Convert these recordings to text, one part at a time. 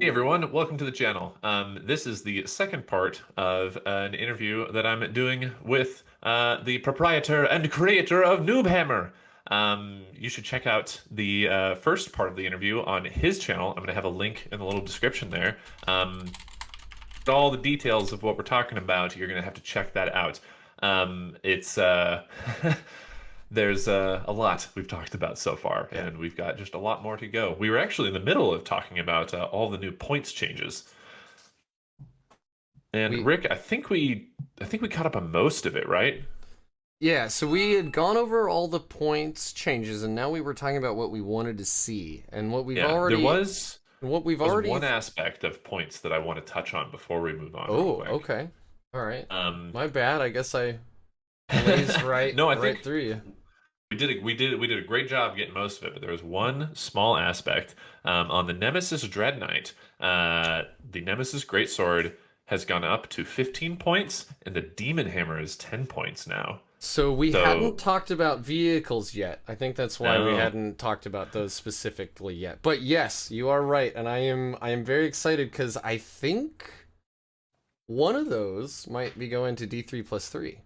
Hey everyone, welcome to the channel. This is the second part of an interview that I'm doing with the proprietor and creator of Noobhammer. You should check out the first part of the interview on his channel. I'm going to have a link in the little description there. All the details of what we're talking about, you're going to have to check that out. It's There's a lot we've talked about so far, Yeah. and we've got just a lot more to go. We were actually in the middle of talking about all the new points changes. And We Rick, I think we caught up on most of it, right? yeah, so we had gone over all the points changes and now we were talking about what we wanted to see and Yeah, there was what we've already one aspect of points that I want to touch on before we move on real Oh, quick. okay. All right. Um, My bad. I guess I blazed right no, I right think through you. we did a great job getting most of it, but there was one small aspect on the Nemesis Dreadknight. The Nemesis Greatsword has gone up to 15 points, and the Demon Hammer is 10 points now. So we hadn't So, talked about vehicles yet. I think that's why we no. hadn't talked about those specifically yet. But yes, you are right, and I am very excited cuz I think one of those might be going to D3 plus 3.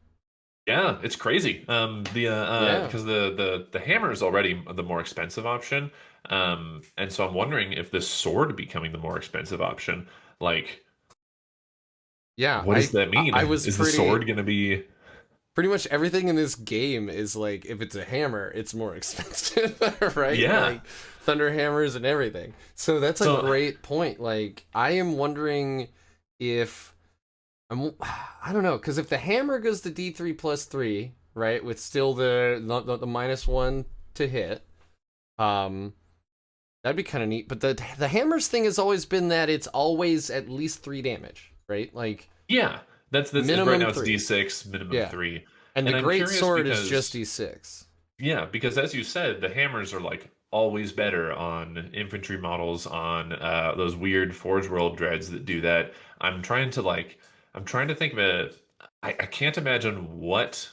Yeah, it's crazy. The Yeah. because the hammer is already the more expensive option. And so I'm wondering if this sword becoming the more expensive option, like, Yeah, what does that mean? I was Is the sword pretty gonna be? pretty much everything in this game is like if it's a hammer, it's more expensive, right? Yeah. Like thunder hammers and everything. So that's a So great point. Like I am wondering if I don't know, because if the hammer goes to D3 plus 3, right, with still the minus 1 to hit, um that'd be kind of neat. But the hammer's thing has always been that it's always at least 3 damage, right? Like yeah, that's right minimum now it's 3. D6, minimum Yeah. 3. And the And I'm great curious sword is just because D6. yeah, because as you said, the hammers are like always better on infantry models on those weird Forge World dreads that do that. I'm trying to like I'm trying to think of it. I can't imagine what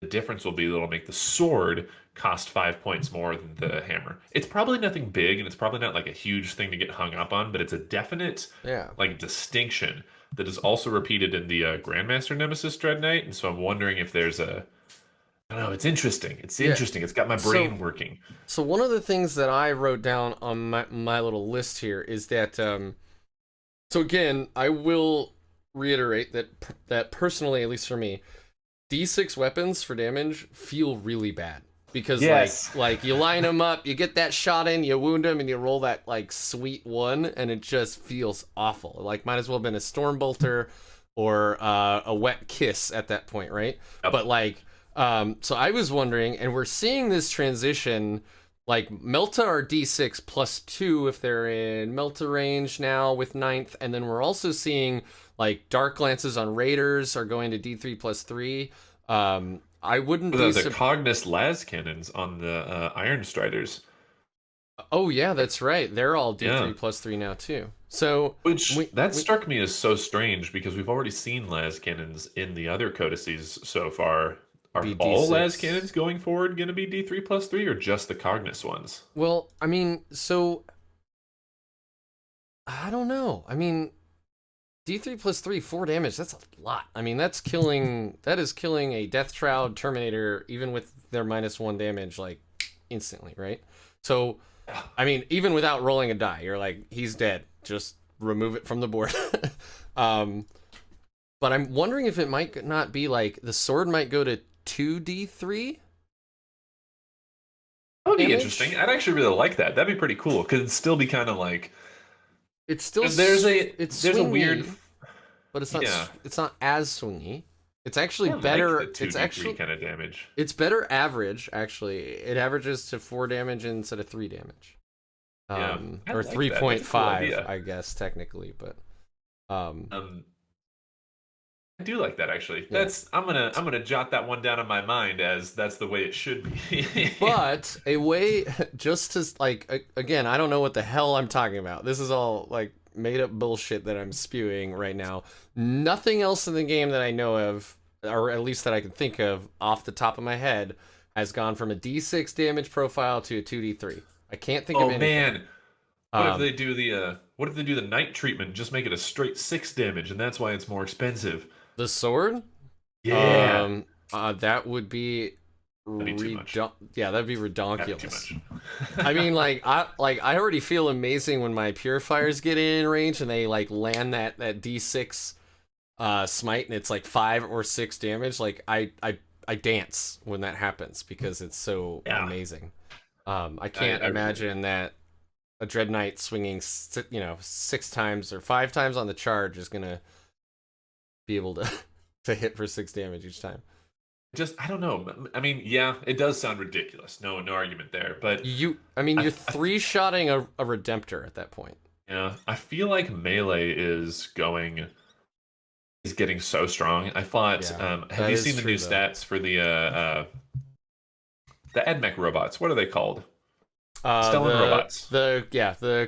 the difference will be that'll make the sword cost 5 points more than the hammer. It's probably nothing big, and it's probably not like a huge thing to get hung up on, but it's a definite Yeah. like distinction that is also repeated in the Grandmaster Nemesis Dreadknight. And so I'm wondering if there's a I don't know. It's interesting. It's Yeah. interesting. It's got my So brain working. so one of the things that I wrote down on my little list here is that so again, I will reiterate that personally, at least for me, D6 weapons for damage feel really bad because Yes. like you line them up, you get that shot in, you wound them, and you roll that like sweet one, and it just feels awful. Like might as well have been a Stormbolter or a Wet Kiss at that point, right? Yep. But like, so I was wondering, and we're seeing this transition. Like Melta are D6 plus 2 if they're in Melta range now with ninth, and then we're also seeing like Dark Glances on Raiders are going to D3 plus 3. I wouldn't be The Cognis las cannons on the Iron Striders. Oh yeah, that's right. They're all Yeah. D3 plus 3 now too. So Which we that we struck me as so strange because we've already seen las cannons in the other codices so far. Are be all las cannons D6. going forward going to be D3 plus 3 or just the Cognis ones? Well, I mean, so I don't know. I mean, D3 plus 3, 4 damage, that's a lot. I mean, that is killing a Death Shroud Terminator even with their minus 1 damage like instantly, right? So, I mean, even without rolling a die, you're like he's dead. Just remove it from the board. um but I'm wondering if it might not be like the sword might go to 2d3 That would be interesting. damage. I'd actually really like that. That'd be pretty cool. Could it still be kind of like It's still it's there's a weird swingy, but yeah. it's not as swingy. It's actually I like the better. It's 2d3 actually kind of damage. it's better average. Actually, it averages to 4 damage instead of 3 damage. Yeah, I Or like that. That's a cool 3.5, idea. I guess technically, but um, Um, I do like that actually. yeah. I'm gonna jot that one down in my mind as that's the way it should be. But a way just to like again, I don't know what the hell I'm talking about. This is all like made up bullshit that I'm spewing right now. Nothing else in the game that I know of, or at least that I can think of off the top of my head, has gone from a D6 damage profile to a 2d3. I can't think of Oh anything. man, What if Um, they do the night treatment? Just make it a straight 6 damage, and that's why it's more expensive. the sword, Yeah, that would be that'd be too much. yeah, that'd be That'd be too redonkulous. much. I mean, I already feel amazing when my purifiers get in range and they like land that D6 smite and it's like 5 or 6 damage. Like I dance when that happens because it's so Yeah, amazing. I I, can't I really do. imagine that a Dreadknight swinging 6 times or 5 times on the charge is gonna be able to to hit for 6 damage each time. Just I don't know. I mean, yeah, it does sound ridiculous. No argument there. But I mean, I, you're I three-shotting a Redemptor at that point. yeah, I feel like melee is getting so strong. I thought. Yeah, Have that you is seen the new true though. stats for the EdMech robots? What are they called? Stellan The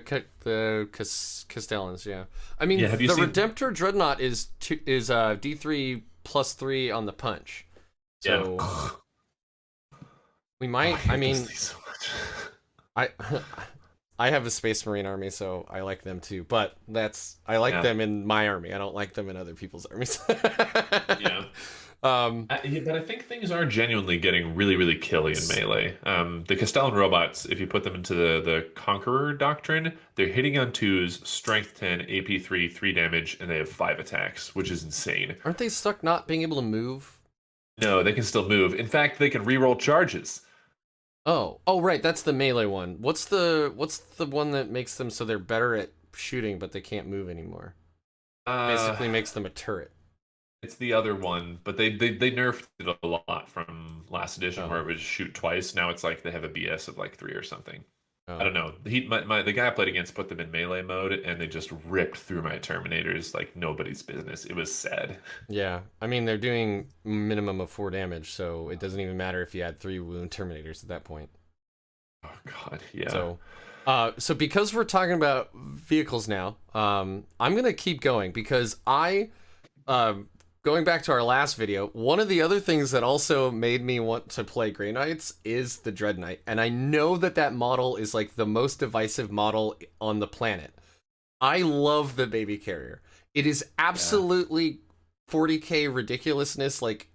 robots. Castellans, yeah. I mean, Yeah, have you the seen? Redemptor Dreadnought is D3 plus 3 on the punch. Yeah. So Oh, we I might. I hate those mean, things so much. I I have a Space Marine army, so I like them too. But I like Yeah, them in my army. I don't like them in other people's armies. yeah. um, Yeah, but I think things are genuinely getting really, really killy in melee. The Castellan robots, if you put them into the Conqueror doctrine, they're hitting on twos, strength 10, AP 3, 3 damage, and they have 5 attacks, which is insane. aren't they stuck not being able to move? No, they can still move. In fact, they can reroll charges. Oh, right. That's the melee one. What's the one that makes them so they're better at shooting, but they can't move anymore? Uh, Basically, makes them a turret. it's the other one, but they nerfed it a lot from last edition where Oh, it was shoot twice. Now it's like they have a BS of like 3 or something. I oh, don't know. The guy I played against put them in melee mode, and they just ripped through my Terminators like nobody's business. It was sad. yeah. I mean, they're doing minimum of 4 damage, so it doesn't even matter if you add 3 wound terminators at that point. Oh God, yeah. So, so because we're talking about vehicles now, I'm gonna keep going because going back to our last video, one of the other things that also made me want to play Grey Knights is the Dreadknight, and I know that model is like the most divisive model on the planet. I love the baby carrier. It is Yeah. absolutely 40k ridiculousness, like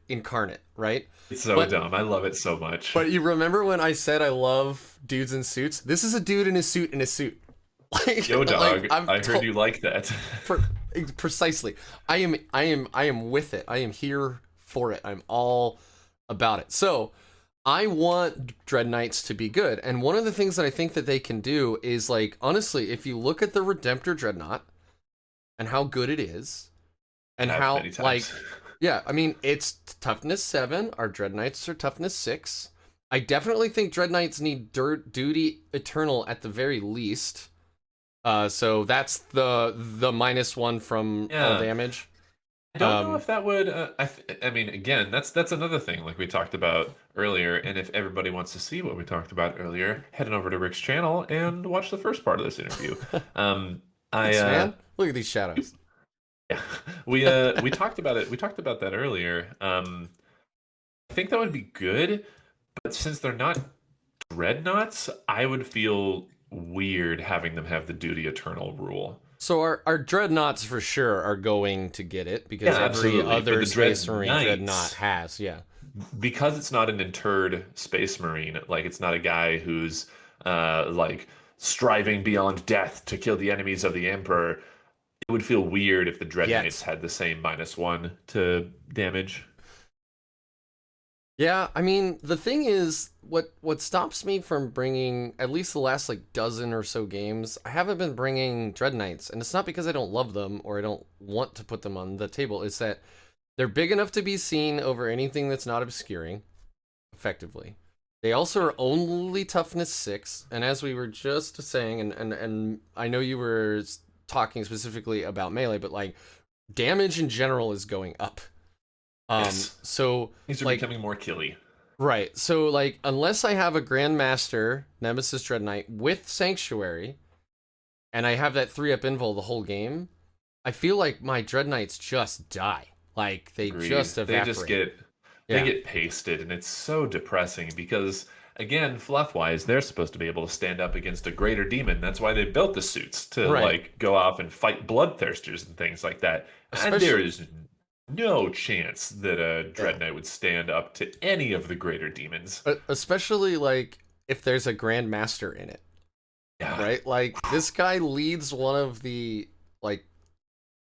incarnate, right? It's so But dumb. I love it so much. but you remember when I said I love dudes in suits? This is a dude in a suit in a suit. Yo, dog, I'm I heard you like that. per- precisely. I am with it. I am here for it. I'm all about it. So I want Dreadknights to be good. And one of the things that I think that they can do is like honestly, if you look at the Redemptor Dreadnought and how good it is, and Have how many like times. yeah, I mean it's toughness 7, our Dreadknights are toughness 6. I definitely think Dreadknights need duty eternal at the very least. So that's the -1 from all Yeah. damage. I don't know Um, if that would. I mean, again, that's another thing like we talked about earlier. And if everybody wants to see what we talked about earlier, head on over to Rick's channel and watch the first part of this interview. Um, I thanks, man. Look at these shadows. yeah, we talked about it. We talked about that earlier. I think that would be good, but since they're not dreadnoughts, I would feel weird having them have the duty eternal rule. So our dreadnoughts for sure are going to get it because Yeah, every absolutely. But other the Space Marine dreadnought dreadknights, has. Yeah. because it's not an interred space marine, like it's not a guy who's like striving beyond death to kill the enemies of the emperor. It would feel weird if the dreadknights Yet. had the same -1 to damage. Yeah, I mean, the thing is, what stops me from bringing at least the last like dozen or so games, I haven't been bringing Dreadknights, and it's not because I don't love them or I don't want to put them on the table. It's that they're big enough to be seen over anything that's not obscuring, effectively. They also are only toughness 6, and as we were just saying, and I know you were talking specifically about melee, but like damage in general is going up. Yes, So these are like becoming more killy. right. So like unless I have a Grandmaster Nemesis Dreadknight with Sanctuary and I have that 3-up invul the whole game, I feel like my Dreadknights just die. Like they Agreed. just They evaporate. just get they Yeah. get pasted, and it's so depressing because again, fluff-wise, they're supposed to be able to stand up against a greater demon. That's why they built the suits to Right. like go off and fight bloodthirsters and things like that. And there Especially, is no chance that a yeah. Dreadknight would stand up to any of the greater demons. Especially like if there's a Grand Master in it, Yeah. right? Like this guy leads one of the like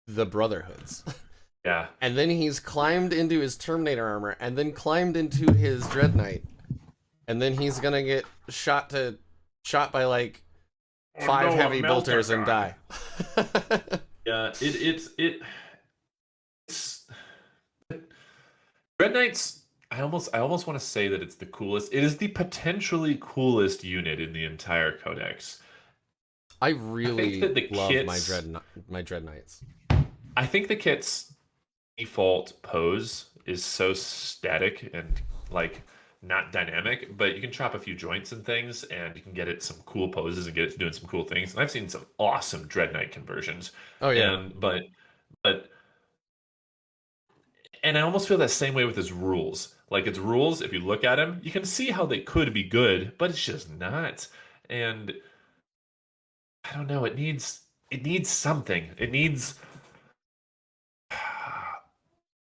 the Brotherhoods. Yeah. And then he's climbed into his Terminator armor and then climbed into his Dreadknight. And then he's gonna get shot by like five heavy bolters and die. Yeah, it's Dreadknights. I almost want to say that it's the coolest. It is the potentially coolest unit in the entire codex. I I really think that the love kits. my Dreadknights. I think the kit's default pose is so static and like not dynamic, but you can chop a few joints and things, and you can get it some cool poses and get it doing some cool things. And I've seen some awesome Dreadknight conversions, Oh yeah. and but and I almost feel that same way with his rules. Like its rules, if you look at them, you can see how they could be good, but it's just not. And I don't know. It needs something. It needs.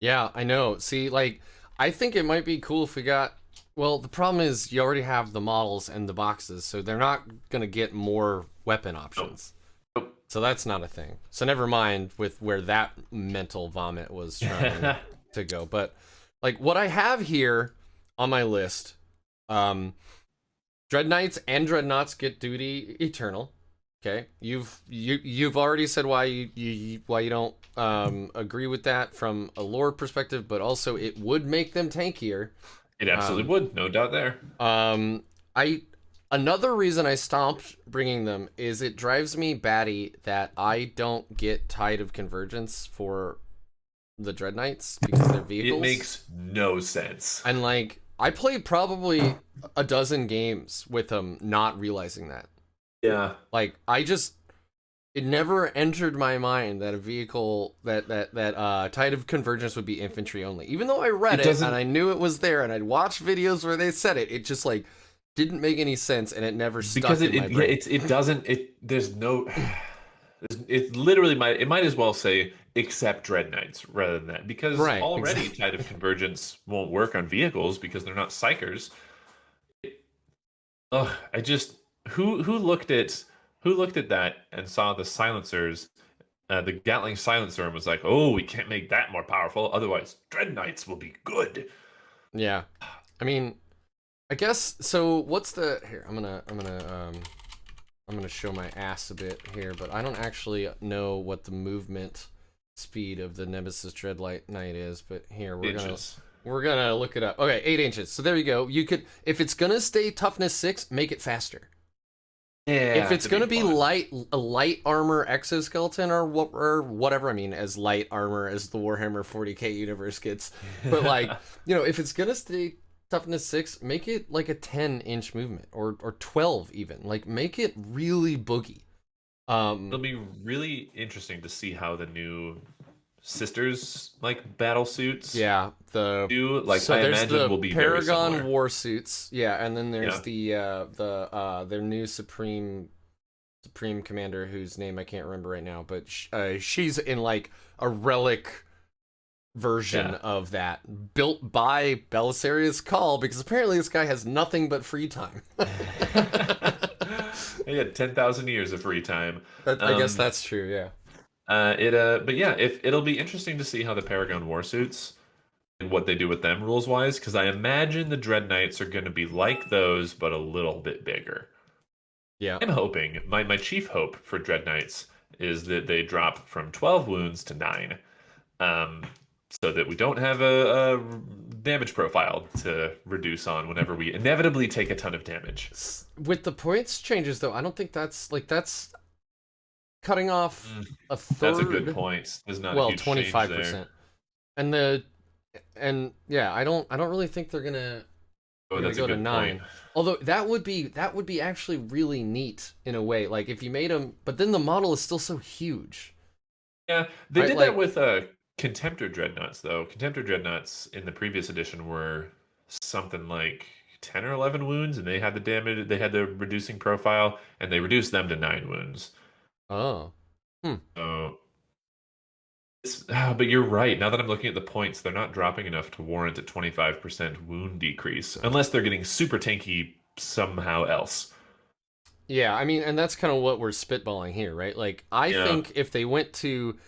Yeah, I know. See, like I think it might be cool if we got well, the problem is you already have the models and the boxes, so they're not gonna get more weapon options. Nope. So that's not a thing. So never mind with where that mental vomit was trying to go. But like what I have here on my list, Dreadknights and Dreadnoughts get duty eternal. Okay, you've already said why you don't agree with that from a lore perspective, but also it would make them tankier. It absolutely would, no doubt there. I another reason I stopped bringing them is it drives me batty that I don't get Tide of Convergence for the Dreadknights because they're vehicles. It makes no sense. And like I played probably a dozen games with them, not realizing that. Yeah. Like it never entered my mind that a vehicle that Tide of Convergence would be infantry only. Even though I read it and I knew it was there and I'd watched videos where they said it, it just like didn't make any sense and it never stuck Because in my brain. it doesn't there's no it literally might as well say except Dreadknights rather than that, because Right, already exactly. Tide of Convergence won't work on vehicles because they're not psychers. Ugh, I just who looked at that and saw the silencers, the Gatling silencer, and was like, "Oh, we can't make that more powerful. Otherwise, Dreadknights will be good." Yeah. I mean, I guess so what's the here, I'm gonna show my ass a bit here, but I don't actually know what the movement speed of the Nemesis Dreadknight is, but here Inches. we're gonna look it up. Okay, 8 inches. So there you go. You could if it's gonna stay toughness 6, make it faster. Yeah. If it's gonna be fun. a light armor exoskeleton or whatever, I mean, as light armor as the Warhammer 40k universe gets, but like if it's gonna stay toughness 6, make it like a 10-inch movement or 12 even. Like make it really boogie. It'll be really interesting to see how the new sisters like battle suits Yeah, do. Like so I there's imagine the will be very Paragon similar. war suits, yeah, and then there's Yeah. their new supreme commander whose name I can't remember right now, but she's in like a relic version Yeah. of that, built by Belisarius Cawl, because apparently this guy has nothing but free time. He had 10,000 years of free time. I guess that's true, yeah. But yeah, if it'll be interesting to see how the Paragon warsuits and what they do with them rules wise, because I imagine the Dreadknights are going to be like those, but a little bit bigger. Yeah. I'm hoping my chief hope for Dreadknights is that they drop from 12 wounds to 9, so that we don't have a damage profile to reduce on whenever we inevitably take a ton of damage. With the points changes, though, I don't think that's cutting off a third. That's a good point. There's not a Well, huge change there. 25%. And yeah, I don't really think they're gonna That's go a to good 9. point. Although that would be actually really neat in a way. Like if you made them, but then the model is still so huge. Yeah, they Right, did like- that with Contemptor Dreadnoughts, though. Contemptor Dreadnoughts in the previous edition were something like 10 or 11 wounds, and they had the damage, they had the reducing profile, and they reduced them to 9 wounds. Oh. Hmm. So, but you're right. Now that I'm looking at the points, they're not dropping enough to warrant a 25% wound decrease, unless they're getting super tanky somehow else. Yeah, I mean, and that's kind of what we're spitballing here, right? Like, I Yeah. think if they went to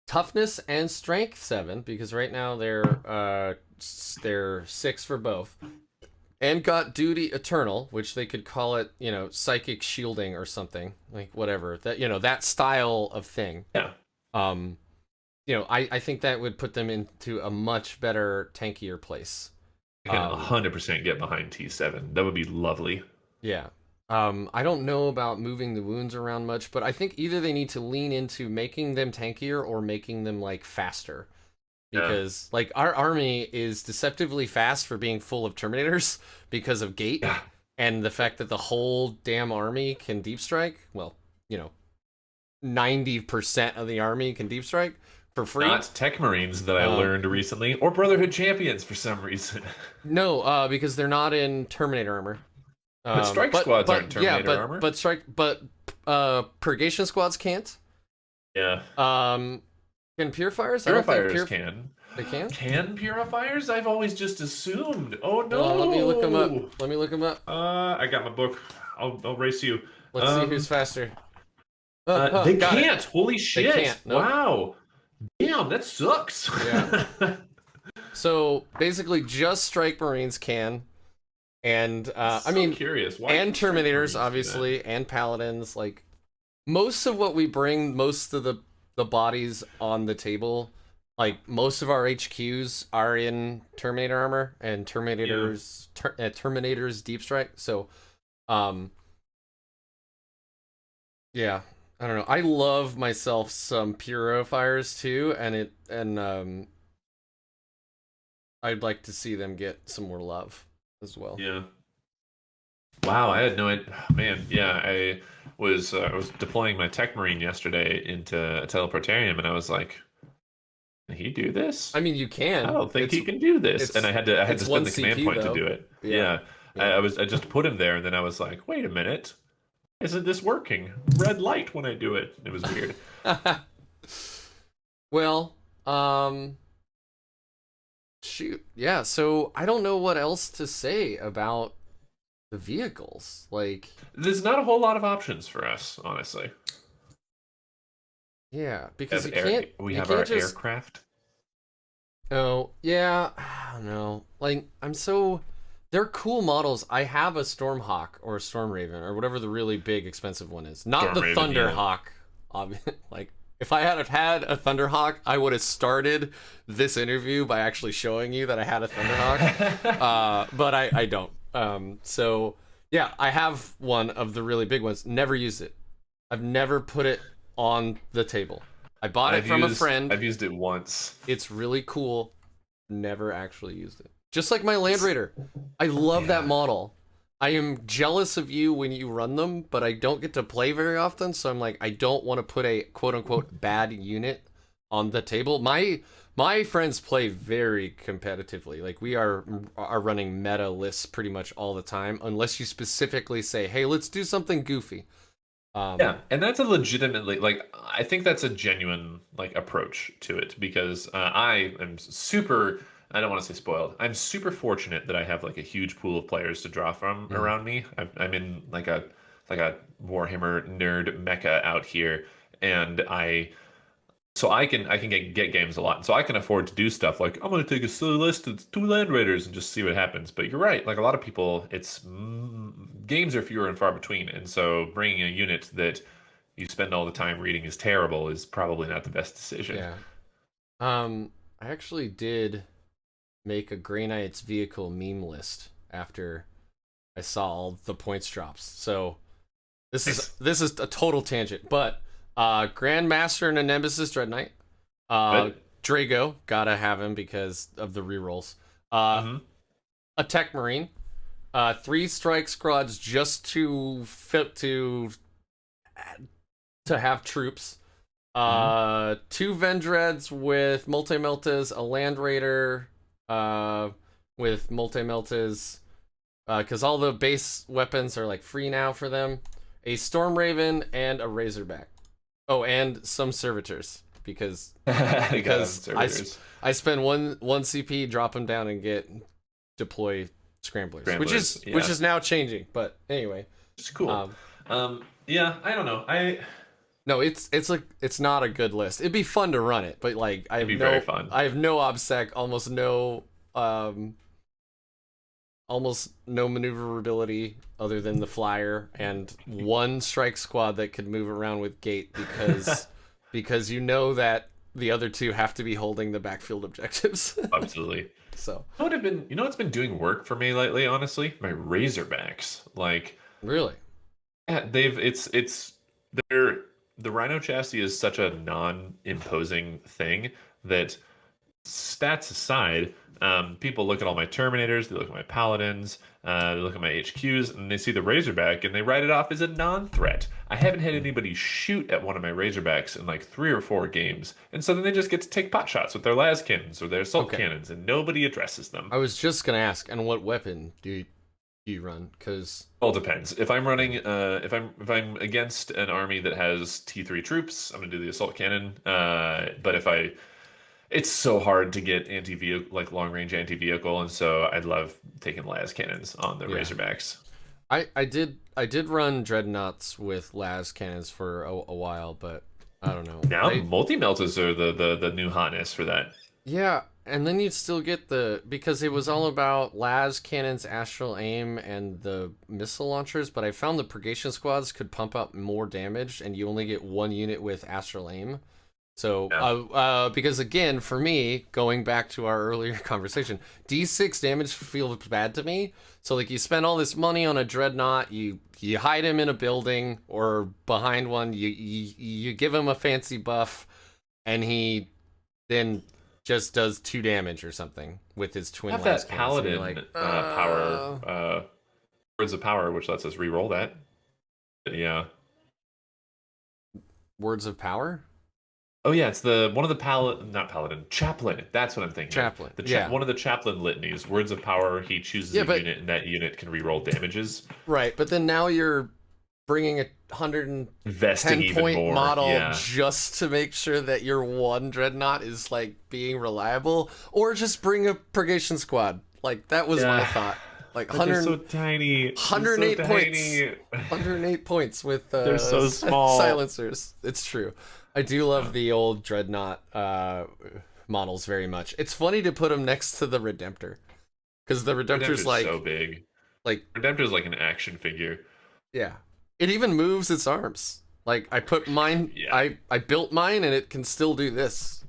toughness and strength 7, because right now they're 6 for both, and got duty eternal, which they could call it, psychic shielding or something, like whatever that that style of thing. Yeah. Um, I think that would put them into a much better, tankier place. I can 100% get behind T7. That would be lovely. Yeah. I don't know about moving the wounds around much, but I think either they need to lean into making them tankier or making them like faster. Because like our army is deceptively fast for being full of Terminators because of gate Yeah. and the fact that the whole damn army can deep strike. Well, 90% of the army can deep strike for free. Not Tech Marines that I learned recently, or Brotherhood champions for some reason. No, because they're not in Terminator armor. But strike squads aren't Terminator armor. But purgation squads can't. Yeah. Can purifiers? Purifiers can. They can? Can purifiers? I've always just assumed. Oh no! Let me look them up. I got my book. I'll race you. Let's see who's faster. They can't. Holy shit! They can't. Nope. Wow. Damn, that sucks. Yeah. So basically, just Strike Marines can, and curious. Why and Strike Terminators Marines obviously, and Paladins. Like most of what we bring, most of the bodies on the table, like most of our HQs are in Terminator armor and Terminators Terminators deep strike. So, yeah, I don't know. I love myself some purifiers too, and I'd like to see them get some more love as well. Yeah. Wow, I had no idea. Man, yeah, I was deploying my Tech Marine yesterday into a teleportarium, and I was like, "Can he do this?" I mean, you can. I don't think he can do this, and I had to spend the command CP, point though. to do it. Yeah. I just put him there, and then I was like, "Wait a minute, isn't this working? Red light when I do it." It was weird. Well, shoot, yeah. So I don't know what else to say about the vehicles. Like, there's not a whole lot of options for us, honestly. Yeah, because we have our aircraft. Oh, yeah, I don't know. Like, they're cool models. I have a Stormhawk or a Stormraven or whatever the really big expensive one is. Not the Thunderhawk. Yeah. Like, if I had a Thunderhawk, I would have started this interview by actually showing you that I had a Thunderhawk. But I don't. So yeah, I have one of the really big ones. Never used it. I've never put it on the table. I bought it from a friend. I've used it once. It's really cool. Never actually used it. Just like my Land Raider. I love that model. I am jealous of you when you run them, but I don't get to play very often, so I'm like, I don't want to put a quote-unquote bad unit on the table. My friends play very competitively. Like, we are running meta lists pretty much all the time, unless you specifically say, hey, let's do something goofy. Yeah, and that's a legitimately, like, I think that's a genuine, like, approach to it, because I am super, I don't want to say spoiled, I'm super fortunate that I have, like, a huge pool of players to draw from around me. I'm in, like a Warhammer nerd mecca out here, and so I can get games a lot. So I can afford to do stuff like, I'm going to take a silly list of 2 Land Raiders and just see what happens. But you're right. Like, a lot of people, games are fewer and far between. And so bringing a unit that you spend all the time reading is terrible is probably not the best decision. Yeah. I actually did make a Grey Knights vehicle meme list after I saw all the points drops. So this is a total tangent, but Grandmaster and a Nemesis Dreadknight. Draigo, gotta have him because of the rerolls. A Tech Marine. 3 strike squads just to have troops. 2 Vendreads with multi-meltas, a Land Raider with multi-meltas, because all the base weapons are like free now for them. A Storm Raven and a Razorback. Oh, and some servitors because Servitors. I spend one CP, drop them down, and get deploy scramblers, which is now changing. But anyway, it's cool. Yeah, I don't know. No, it's not a good list. It'd be fun to run it, but like very fun. I have no obsec, almost no maneuverability other than the flyer and one strike squad that could move around with gate because you know that the other two have to be holding the backfield objectives. Absolutely. So you know what's been doing work for me lately, honestly? My Razorbacks. Like really? yeah, they're the Rhino chassis is such a non-imposing thing that stats aside, people look at all my Terminators, they look at my Paladins, they look at my HQs, and they see the Razorback, and they write it off as a non-threat. I haven't had anybody shoot at one of my Razorbacks in like 3 or 4 games, and so then they just get to take pot shots with their las cannons or their assault cannons, and nobody addresses them. I was just gonna ask, and what weapon do you run? Because well, it depends. If I'm running, if I'm against an army that has T3 troops, I'm gonna do the assault cannon. But it's so hard to get anti-vehicle, like long-range anti-vehicle, and so I'd love taking las cannons on the Razorbacks. I did run Dreadknights with las cannons for a while, but I don't know. Now multi-meltas are the new hotness for that. Yeah, and then you'd still get because it was all about las cannons, astral aim, and the missile launchers, but I found the purgation squads could pump out more damage, and you only get 1 unit with astral aim. So, because again, for me, going back to our earlier conversation, D6 damage feels bad to me. So, like, you spend all this money on a Dreadnought, you hide him in a building or behind one, you give him a fancy buff, and he then just does 2 damage or something with his twin. Have that Paladin power, Words of Power, which lets us re-roll that. Yeah. Words of Power? Oh yeah, it's one of the not Paladin, Chaplain. That's what I'm thinking. Chaplain. One of the Chaplain litanies. Words of Power. He chooses a unit, and that unit can reroll damages. Right, but then now you're bringing a 110-point model just to make sure that your one Dreadnought is like being reliable, or just bring a purgation squad. Like that was my thought. Like 100, so tiny. 108 points. 108 points with they're so small silencers. It's true. I do love the old Dreadnought models very much. It's funny to put them next to the Redemptor, because the Redemptor's like so big. Like Redemptor's like an action figure. Yeah, it even moves its arms. Like I put mine, I built mine, and it can still do this.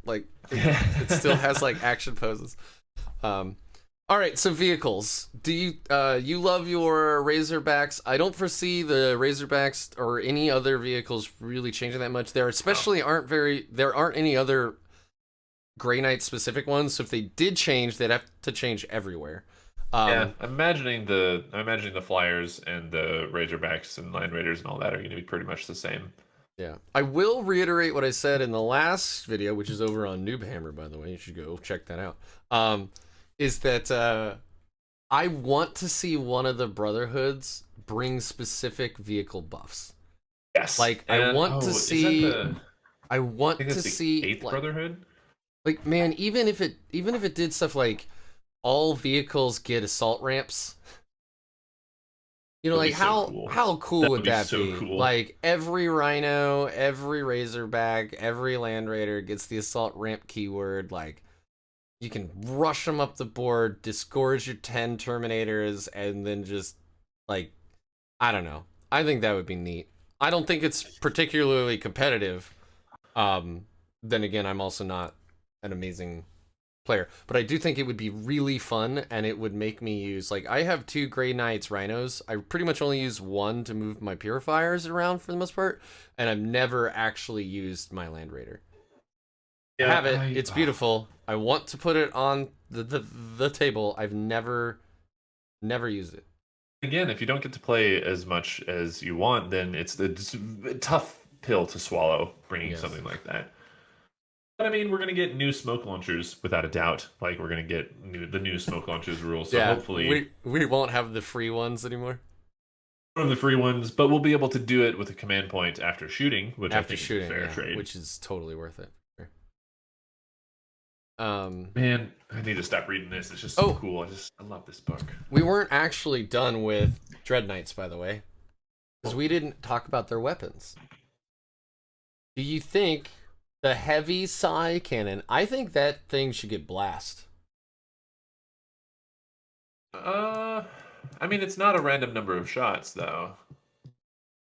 Like it still has like action poses. All right, so vehicles. Do you you love your Razorbacks? I don't foresee the Razorbacks or any other vehicles really changing that much. There especially aren't any other Grey Knight specific ones. So if they did change, they'd have to change everywhere. I'm imagining the Flyers and the Razorbacks and Land Raiders and all that are going to be pretty much the same. Yeah, I will reiterate what I said in the last video, which is over on Noobhammer, by the way. You should go check that out. Is that I want to see one of the Brotherhoods bring specific vehicle buffs. Yes. Like I want to see Eighth Brotherhood? Like man, even if it did stuff like all vehicles get assault ramps. You know, like how cool would that be? Cool. Like every Rhino, every Razorback, every Land Raider gets the assault ramp keyword. Like you can rush them up the board, disgorge your 10 Terminators, and then just like I don't know. I think that would be neat. I don't think it's particularly competitive. Then again, I'm also not an amazing player, but I do think it would be really fun, and it would make me use, like, I have 2 Grey Knights Rhinos. I pretty much only use 1 to move my Purifiers around for the most part, and I've never actually used my Land Raider. Yeah, I have it. It's beautiful. I want to put it on the table. I've never used it. Again, if you don't get to play as much as you want, then it's a tough pill to swallow bringing something like that. But I mean, we're gonna get new smoke launchers without a doubt. Like we're gonna get the new smoke launchers rule. So Yeah, hopefully we won't have the free ones anymore. one of the free ones, but we'll be able to do it with a command point after shooting, which I After think shooting, is a fair yeah, trade. which is totally worth it. Man, I need to stop reading this. It's just so cool. I love this book. We weren't actually done with Dreadknights, by the way, because we didn't talk about their weapons. Do you think the heavy psi cannon? I think that thing should get blast. I mean, it's not a random number of shots, though.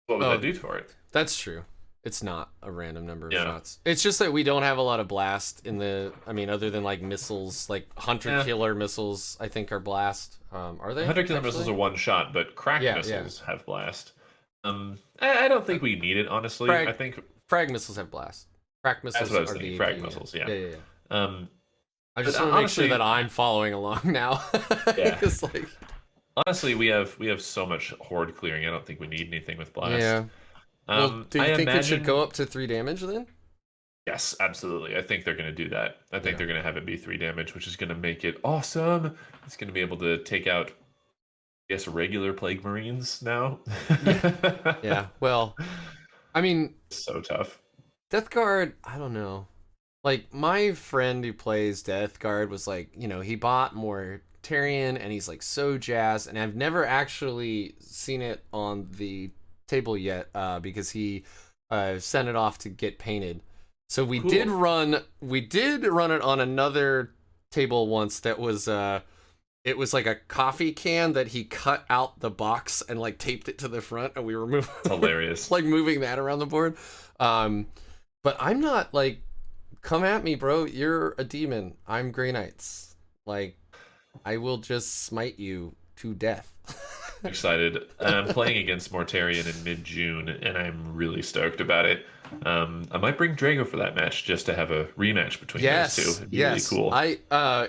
What would that do for it? That's true. It's not a random number of shots. It's just that we don't have a lot of blast in the. I mean, other than like missiles, like hunter killer missiles, I think are blast. Are they? Hunter killer missiles are one shot, but crack missiles have blast. I don't think we need it, honestly. I think frag missiles have blast. Frag missiles. That's what I was are thinking. the Frag missiles. Yeah. I just want to make sure that I'm following along now. Yeah. Like, honestly, we have so much horde clearing. I don't think we need anything with blast. Yeah. Well, do you think it should go up to 3 damage then? Yes, absolutely. I think they're going to do that. I think they're going to have it be 3 damage, which is going to make it awesome. It's going to be able to take out, I guess, regular Plague Marines now. Yeah. Well, I mean, so tough. Death Guard, I don't know. Like, my friend who plays Death Guard was like, you know, he bought Mortarion and he's like so jazzed, and I've never actually seen it on the table yet because he sent it off to get painted. So we did run it on another table once that was it was like a coffee can that he cut out the box and like taped it to the front, and we were moving hilarious like moving that around the board. But I'm not like, come at me, bro, you're a demon, I'm Grey Knights, like I will just smite you to death. Excited. I'm playing against Mortarion in mid-June, and I'm really stoked about it. I might bring Draigo for that match just to have a rematch between those two. It'd be really cool. I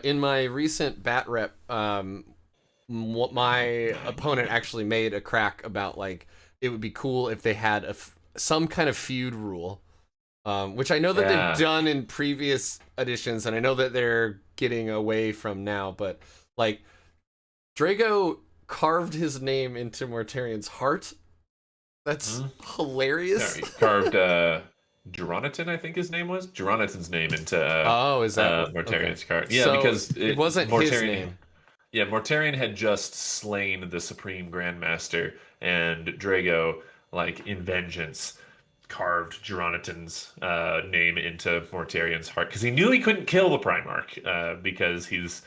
in my recent bat rep, my opponent actually made a crack about like it would be cool if they had some kind of feud rule, which I know that they've done in previous editions, and I know that they're getting away from now. But like Draigo carved his name into Mortarion's heart. That's hilarious. Yeah, he carved Geronitan, I think his name was. Geronitan's name into is that Mortarion's card. Yeah, so because it wasn't his name. Yeah, Mortarion had just slain the Supreme Grandmaster, and Draigo, like in vengeance, carved Geronitan's name into Mortarion's heart because he knew he couldn't kill the Primarch because he's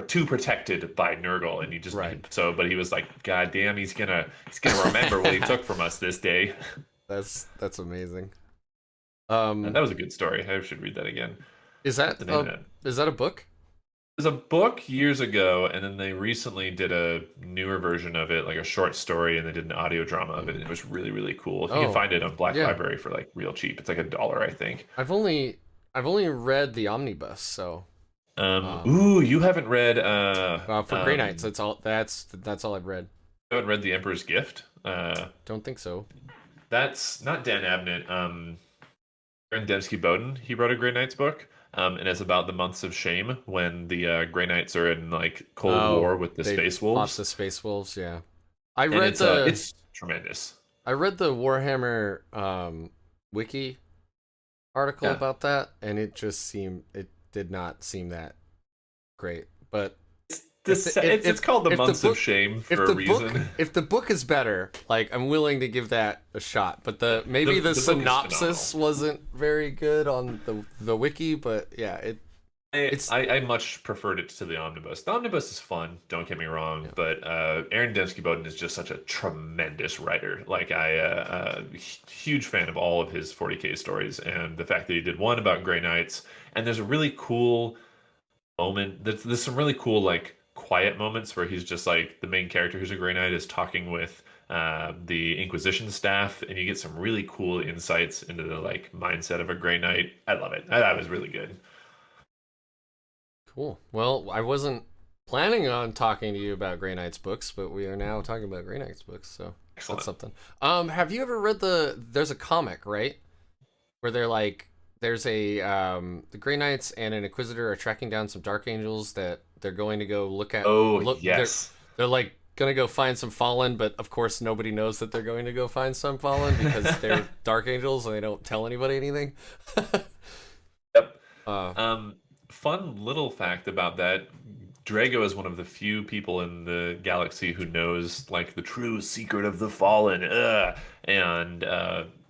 too protected by Nurgle, and he just but he was like, God damn, he's gonna remember what he took from us this day. That's amazing. And that was a good story. I should read that again. Is that a book? It was a book years ago, and then they recently did a newer version of it, like a short story, and they did an audio drama of it, and it was really, really cool. You can find it on Black Library for like real cheap. It's like $1, I think. I've only read the omnibus, so. You haven't read for Grey Knights. That's all I've read. You haven't read The Emperor's Gift? Don't think so. That's not Dan Abnett. Aaron Dembski-Bowden, he wrote a Grey Knights book, and it's about the months of shame when the Grey Knights are in like Cold War with the Space Wolves. The Space Wolves, yeah. It's tremendous. I read the Warhammer wiki article about that, and it did not seem that great. But it's called the Months of Shame for a reason. If the book is better, like I'm willing to give that a shot. But the synopsis wasn't very good on the wiki. But yeah, I much preferred it to the omnibus. The omnibus is fun, don't get me wrong, but Aaron Dembski-Bowden is just such a tremendous writer. Like huge fan of all of his 40K stories, and the fact that he did one about Grey Knights, and there's a really cool moment. There's some really cool like quiet moments where he's just like the main character who's a Grey Knight is talking with the Inquisition staff, and you get some really cool insights into the like mindset of a Grey Knight. I love it. That was really good. Cool. Well, I wasn't planning on talking to you about Grey Knights books, but we are now talking about Grey Knights books, so excellent. That's something. Have you ever read there's a comic, right? Where they're like there's a the Grey Knights and an Inquisitor are tracking down some Dark Angels that they're going to go look at. Oh, Look, yes. they're like gonna go find some Fallen, but of course nobody knows that they're going to go find some Fallen because they're Dark Angels and they don't tell anybody anything. Yep. uh, Fun little fact about that. Draigo is one of the few people in the galaxy who knows like the true secret of the Fallen. And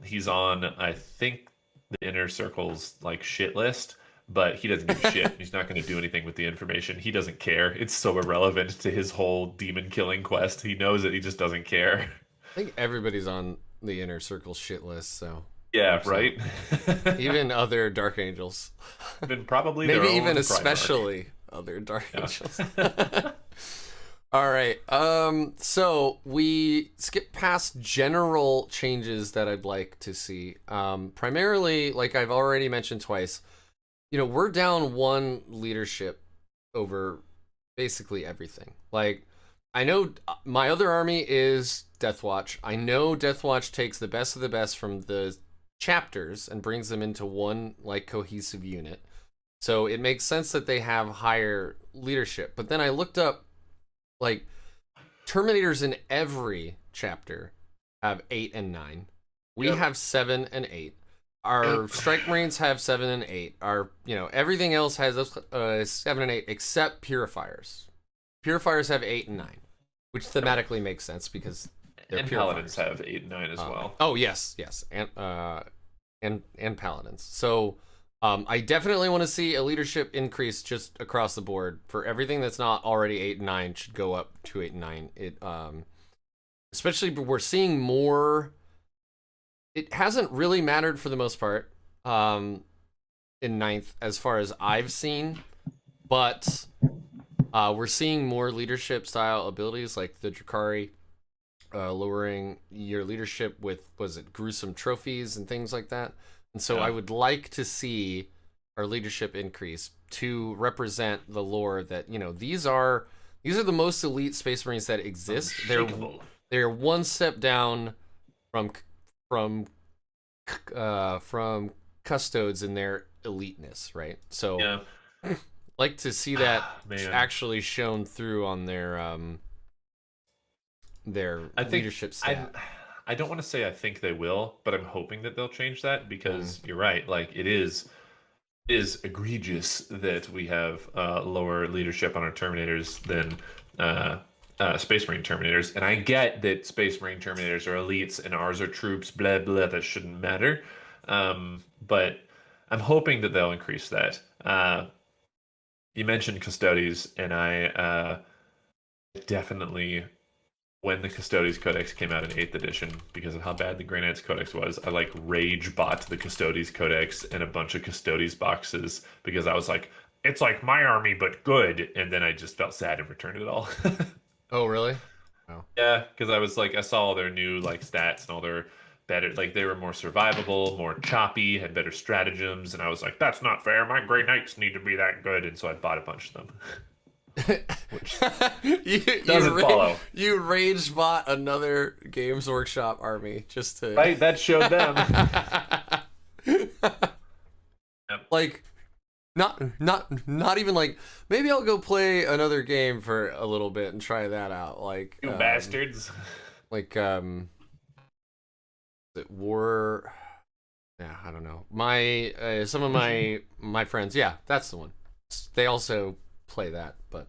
he's on, I think, the Inner Circle's like shit list, but he doesn't give a shit. He's not going to do anything with the information. He doesn't care. It's so irrelevant to his whole demon killing quest. He knows it. He just doesn't care. I think everybody's on the Inner Circle shit list, so Yeah, so. right. Even other Dark Angels. Then probably Maybe their even own especially other Dark Yeah. Angels. All right. So we skip past general changes that I'd like to see. Primarily, like I've already mentioned twice, we're down one leadership over basically everything. Like, I know my other army is Deathwatch. I know Deathwatch takes the best of the best from the chapters and brings them into one like cohesive unit. So it makes sense that they have higher leadership. But then I looked up like Terminators in every chapter have 8 and 9. We Yep. have 7 and 8. Our Strike Marines have 7 and 8. Our, everything else has 7 and 8 except Purifiers. Purifiers have 8 and 9, which thematically makes sense because they're And Purifiers. Paladins have 8 and 9 as well. Oh yes, and Paladins. So I definitely want to see a leadership increase just across the board for everything that's not already 8 and 9 should go up to 8 and 9. It especially we're seeing more. It hasn't really mattered for the most part in ninth as far as I've seen, but we're seeing more leadership style abilities like the Drakari, lowering your leadership with gruesome trophies and things like that. And so Yeah. I would like to see our leadership increase to represent the lore that these are the most elite Space Marines that exist. Unshakable. They're one step down from custodes in their eliteness, right? So Yeah. like to see that Man. actually shown through on their I think leadership stat. I don't want to say I think they will, but I'm hoping that they'll change that because you're right. Like it is egregious that we have lower leadership on our Terminators than Space Marine Terminators, and I get that Space Marine Terminators are elites and ours are troops. Blah blah. That shouldn't matter. But I'm hoping that they'll increase that. You mentioned Custodes, and I definitely, when the Custodes Codex came out in 8th edition, because of how bad the Grey Knights Codex was, I like rage bought the Custodes Codex and a bunch of Custodes boxes because I was like, it's like my army but good, and then I just felt sad and returned it all. Oh, really? Oh. Yeah, because I was like, I saw all their new like stats and all their better, like they were more survivable, more choppy, had better stratagems, and I was like, that's not fair. My Grey Knights need to be that good, and so I bought a bunch of them. Which doesn't follow. You rage bought another Games Workshop army just to Right, that showed them. like not even like maybe I'll go play another game for a little bit and try that out. Like You bastards. Like War. Yeah, I don't know. My some of my friends. Yeah, that's the one. They also play that, but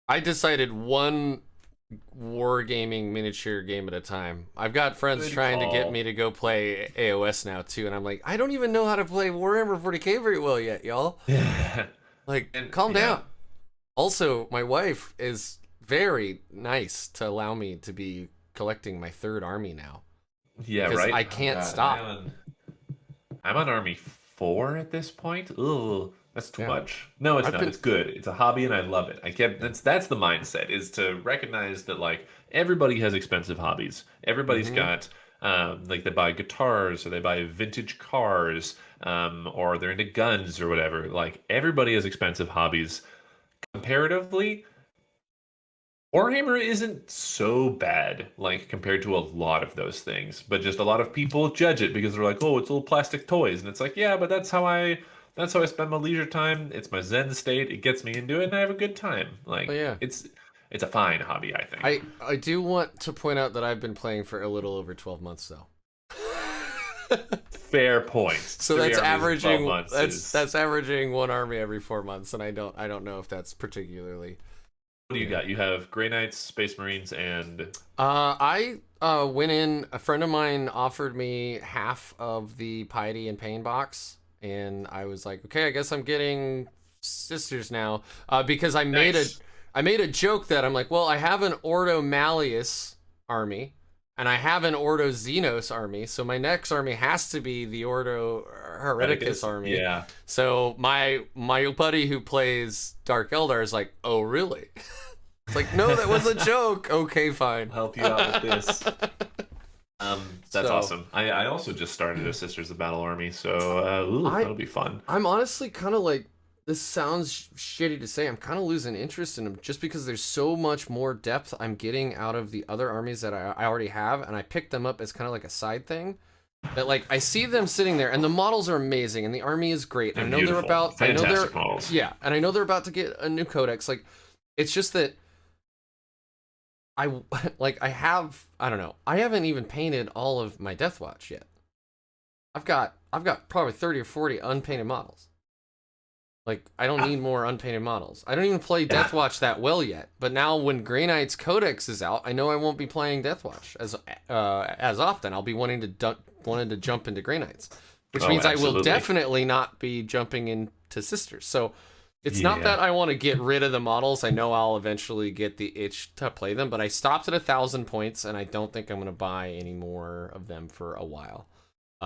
I decided one wargaming miniature game at a time. I've got friends Good trying to get call. me to go play AOS now too, and I'm like, I don't even know how to play Warhammer 40k very well yet, y'all. Like, And- calm yeah. down. Also, my wife is very nice to allow me to be collecting my third army now. Yeah, 'Cause right. I can't stop. I'm on Army 4 at this point. Ugh, that's too Yeah. much. No, it's I've not. been- It's good. It's a hobby, and I love it. That's the mindset, is to recognize that like everybody has expensive hobbies. Everybody's got like they buy guitars or they buy vintage cars, or they're into guns or whatever. Like everybody has expensive hobbies. Comparatively, Warhammer isn't so bad, like compared to a lot of those things, but just a lot of people judge it because they're like, "Oh, it's little plastic toys," and it's like, "Yeah, but that's how I spend my leisure time. It's my Zen state. It gets me into it, and I have a good time. Oh Like, yeah. it's a fine hobby, I think." I do want to point out that I've been playing for a little over 12 months though. Fair point. So Three that's armies in 12 averaging months that's averaging one army every 4 months, and I don't know if that's particularly. What do you got? You have Grey Knights, Space Marines, and I went in. A friend of mine offered me half of the Piety and Pain box, and I was like, okay, I guess I'm getting sisters now, because nice. I made a joke that I'm like, well, I have an Ordo Malleus army, and I have an Ordo Xenos army, so my next army has to be the Ordo Hereticus army. Yeah, So my buddy who plays Dark Eldar is like, oh really? It's like, no, that was a joke. Okay, fine. I'll help you out with this. That's So awesome. I also just started a Sisters of Battle army, so that'll be fun. I'm honestly kind of like, this sounds shitty to say. I'm kind of losing interest in them just because there's so much more depth I'm getting out of the other armies that I already have, and I picked them up as kind of like a side thing. That like I see them sitting there, and the models are amazing, and the army is great. They're I know they're beautiful. about, I know Fantastic they're, models. yeah, and I know they're about to get a new codex. Like, it's just that I like I don't know. I haven't even painted all of my Death Watch yet. I've got probably 30 or 40 unpainted models. Like, I don't need more unpainted models. I don't even play Yeah. Deathwatch that well yet. But now when Grey Knight's Codex is out, I know I won't be playing Deathwatch as often. I'll be wanting to jump into Grey Knights, which Oh, means I will absolutely. definitely not be jumping into Sisters. So it's not Yeah. that I want to get rid of the models. I know I'll eventually get the itch to play them, but I stopped at 1,000 points, and I don't think I'm going to buy any more of them for a while.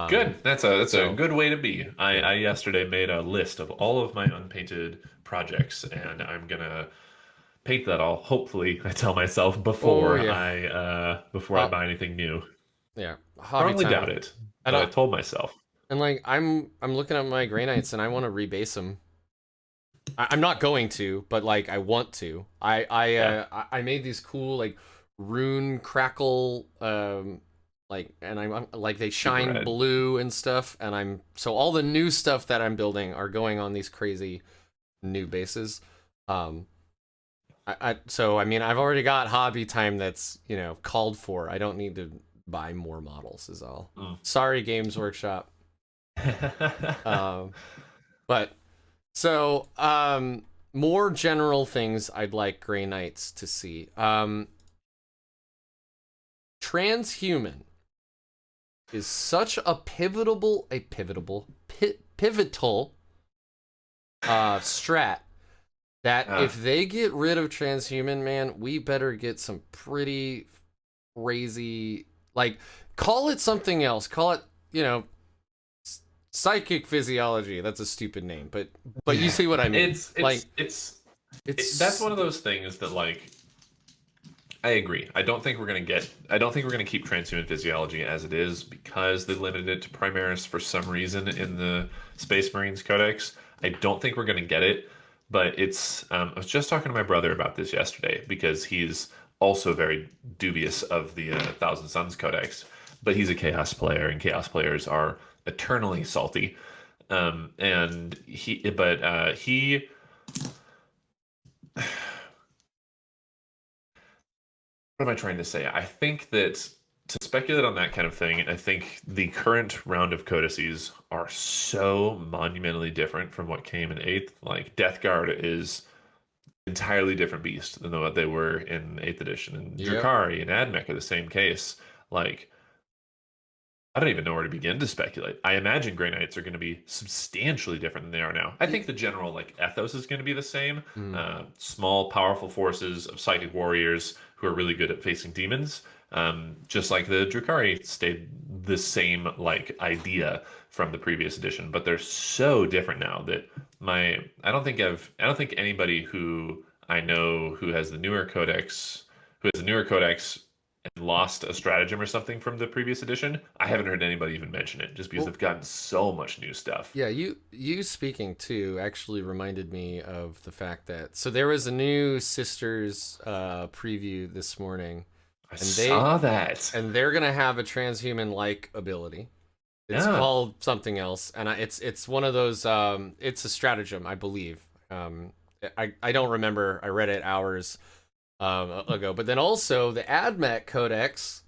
Good. That's a So good way to be. yeah. I yesterday made a list of all of my unpainted projects, and I'm gonna paint that all. Hopefully, I tell myself Oh before yeah. I Uh, buy anything new. yeah. Hobby Strongly doubt time. it, And but I told myself. like I'm looking at my Grey Knights, and I want to rebase them. I'm not going to, but like I want to. Yeah. I made these cool like rune crackle like, and I'm like, they Super shine red. blue and stuff, and I'm so all the new stuff that I'm building are going on these crazy new bases. Um so I mean, I've already got hobby time that's, called for. I don't need to buy more models is all. Mm. Sorry, Games Workshop. Um but so, more general things I'd like Grey Knights to see. Transhuman is such a pivotal strat that Uh, if they get rid of Transhuman, man, we better get some pretty crazy, like, call it something else. Call it, psychic physiology. That's a stupid name, but you see what I mean. it's Like, that's it's one of those things that, like, I agree. I don't think we're gonna keep transhuman physiology as it is because they limited it to Primaris for some reason in the Space Marines Codex. I don't think we're gonna get it, but I was just talking to my brother about this yesterday because he's also very dubious of the Thousand Suns Codex, but he's a Chaos player, and Chaos players are eternally salty. And he what am I trying to say? I think that to speculate on that kind of thing, I think the current round of codices are so monumentally different from what came in eighth. Like Death Guard is entirely different beast than what they were in eighth edition, and yep. Drakari and Admech are the same case. Like I don't even know where to begin to speculate. I imagine Grey Knights are going to be substantially different than they are now. I think the general like ethos is going to be the same. Mm. Small, powerful forces of psychic warriors who are really good at facing demons. Just like the Drakari stayed the same like idea from the previous edition, but they're so different now that I don't think anybody who I know who has the newer codex and lost a stratagem or something from the previous edition. I haven't heard anybody even mention it, just because Well, they've gotten so much new stuff. yeah, you speaking too actually reminded me of the fact that so there was a new Sisters preview this morning, I and saw that. they're gonna have a transhuman like ability. It's Yeah. called something else, and it's one of those. It's a stratagem, I believe. I don't remember. I read it hours ago. But then also the AdMech Codex.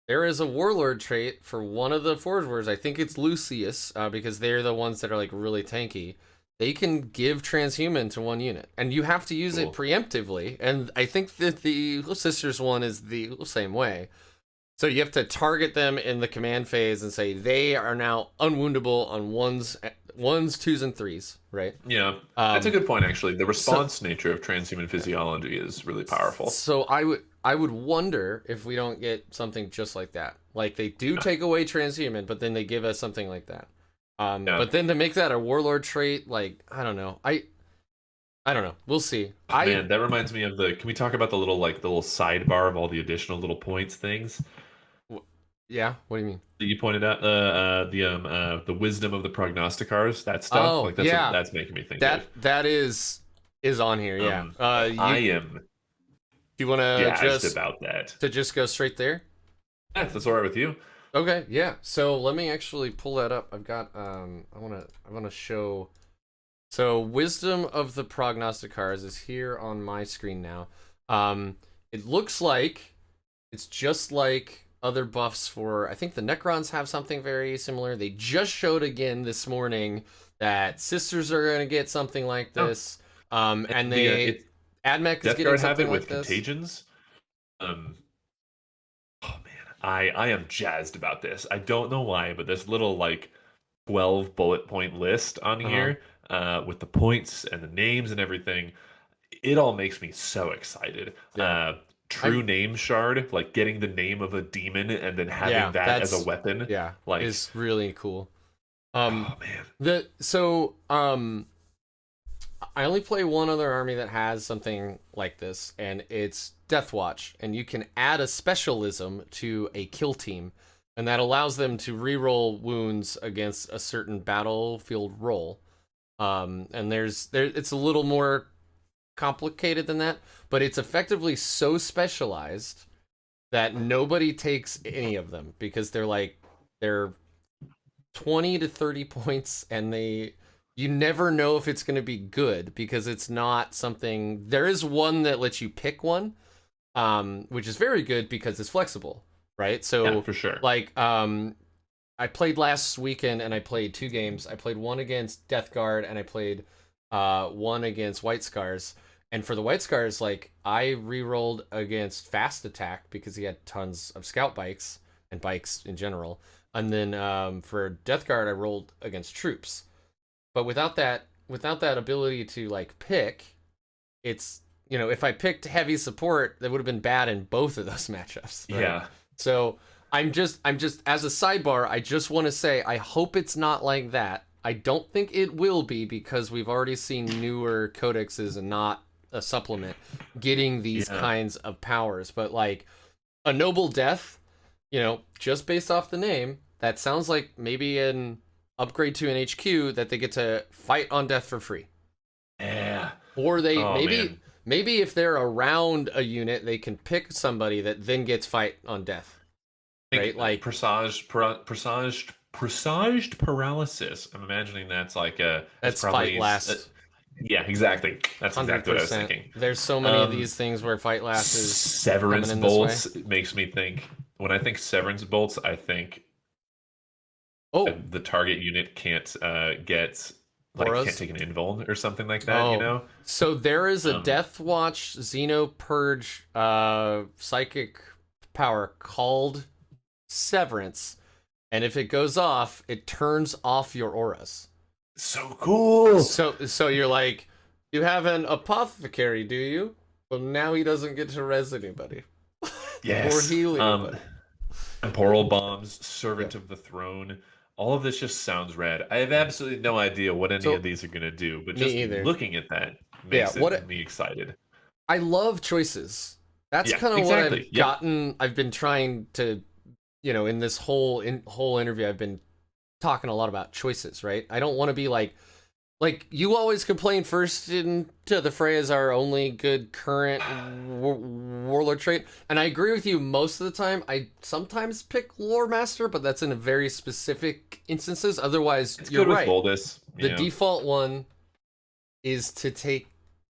There is a warlord trait for one of the Forge Wars. I think it's Lucius, because they're the ones that are like really tanky. They can give transhuman to one unit, and you have to use it Cool. preemptively. And I think that the Sisters one is the same way. So you have to target them in the command phase and say they are now unwoundable on ones, twos, and threes, right? Yeah, that's a good point, actually. The response nature of transhuman physiology is really powerful. So I would wonder if we don't get something just like that. Like they do take away transhuman, but then they give us something like that. Yeah. But then to make that a warlord trait, like I don't know, I don't know. We'll see. Man, that reminds me of the. Can we talk about the little sidebar of all the additional little points things Yeah. What do you mean? that you pointed out? The wisdom of the prognosticators, that stuff. Oh Like that's yeah, what that's making me think of. that is on here. Yeah. I am Do you want to jazzed about that. just go straight there? Yeah, if that's all right with you. Okay, yeah. So let me actually pull that up. I've got I want to show. So Wisdom of the Prognosticators is here on my screen now. It looks like it's just like other buffs for, I think the Necrons have something very similar. They just showed again this morning that Sisters are going to get something like this. And they AdMech is Death getting Guard have something it like with this. contagions. Oh man, I am jazzed about this. I don't know why, but this little like 12 bullet point list on here, with the points and the names and everything, it all makes me so excited. Yeah. True name shard, like getting the name of a demon and then having that as a weapon. Yeah, Like, is really cool. oh man. I only play one other army that has something like this, and it's Deathwatch, and you can add a specialism to a kill team, and that allows them to reroll wounds against a certain battlefield roll. And it's a little more complicated than that, but it's effectively so specialized that nobody takes any of them because they're 20 to 30 points, and you never know if it's going to be good because it's not something. There is one that lets you pick one, which is very good because it's flexible, right? So Yeah, for sure. like I played last weekend and I played 2 games. I played one against Death Guard and I played one against White Scars. And for the White Scars, like I re-rolled against Fast Attack because he had tons of scout bikes and bikes in general. And then for Death Guard, I rolled against troops. But without that ability to like pick, it's, if I picked heavy support, that would have been bad in both of those matchups. Right? Yeah. So I'm just as a sidebar, I just want to say I hope it's not like that. I don't think it will be because we've already seen newer codexes and not a supplement getting these kinds of powers. But like a noble death, just based off the name, that sounds like maybe an upgrade to an HQ that they get to fight on death for free. Yeah. Or they Man. maybe if they're around a unit, they can pick somebody that then gets fight on death. Right? Like presaged paralysis. I'm imagining that's like that's probably fight last. Yeah, exactly. That's exactly what I was thinking. There's so many of these things where fight last is Severance in bolts. It makes me think. When I think severance bolts, I think the target unit can't get can't take an invuln or something like that. So there is a Deathwatch Xeno Purge psychic power called Severance, and if it goes off, it turns off your auras. So cool. So you're like, you have an apothecary, do you? Well, now he doesn't get to res anybody. Yes. Or heal anybody. Temporal bombs, servant of the throne. All of this just sounds rad. I have absolutely no idea what any of these are going to do, but just looking at that makes me excited. I love choices. That's Yeah, kind of what exactly. I've Yep. gotten. I've been trying to, in this whole interview, I've been talking a lot about choices, right? I don't want to be like you always complain first into the fray is our only good current warlord trait, and I agree with you most of the time. I sometimes pick lore master, but that's in a very specific instances. Otherwise, It's you're good with right. Voltus. The Yeah. default one is to take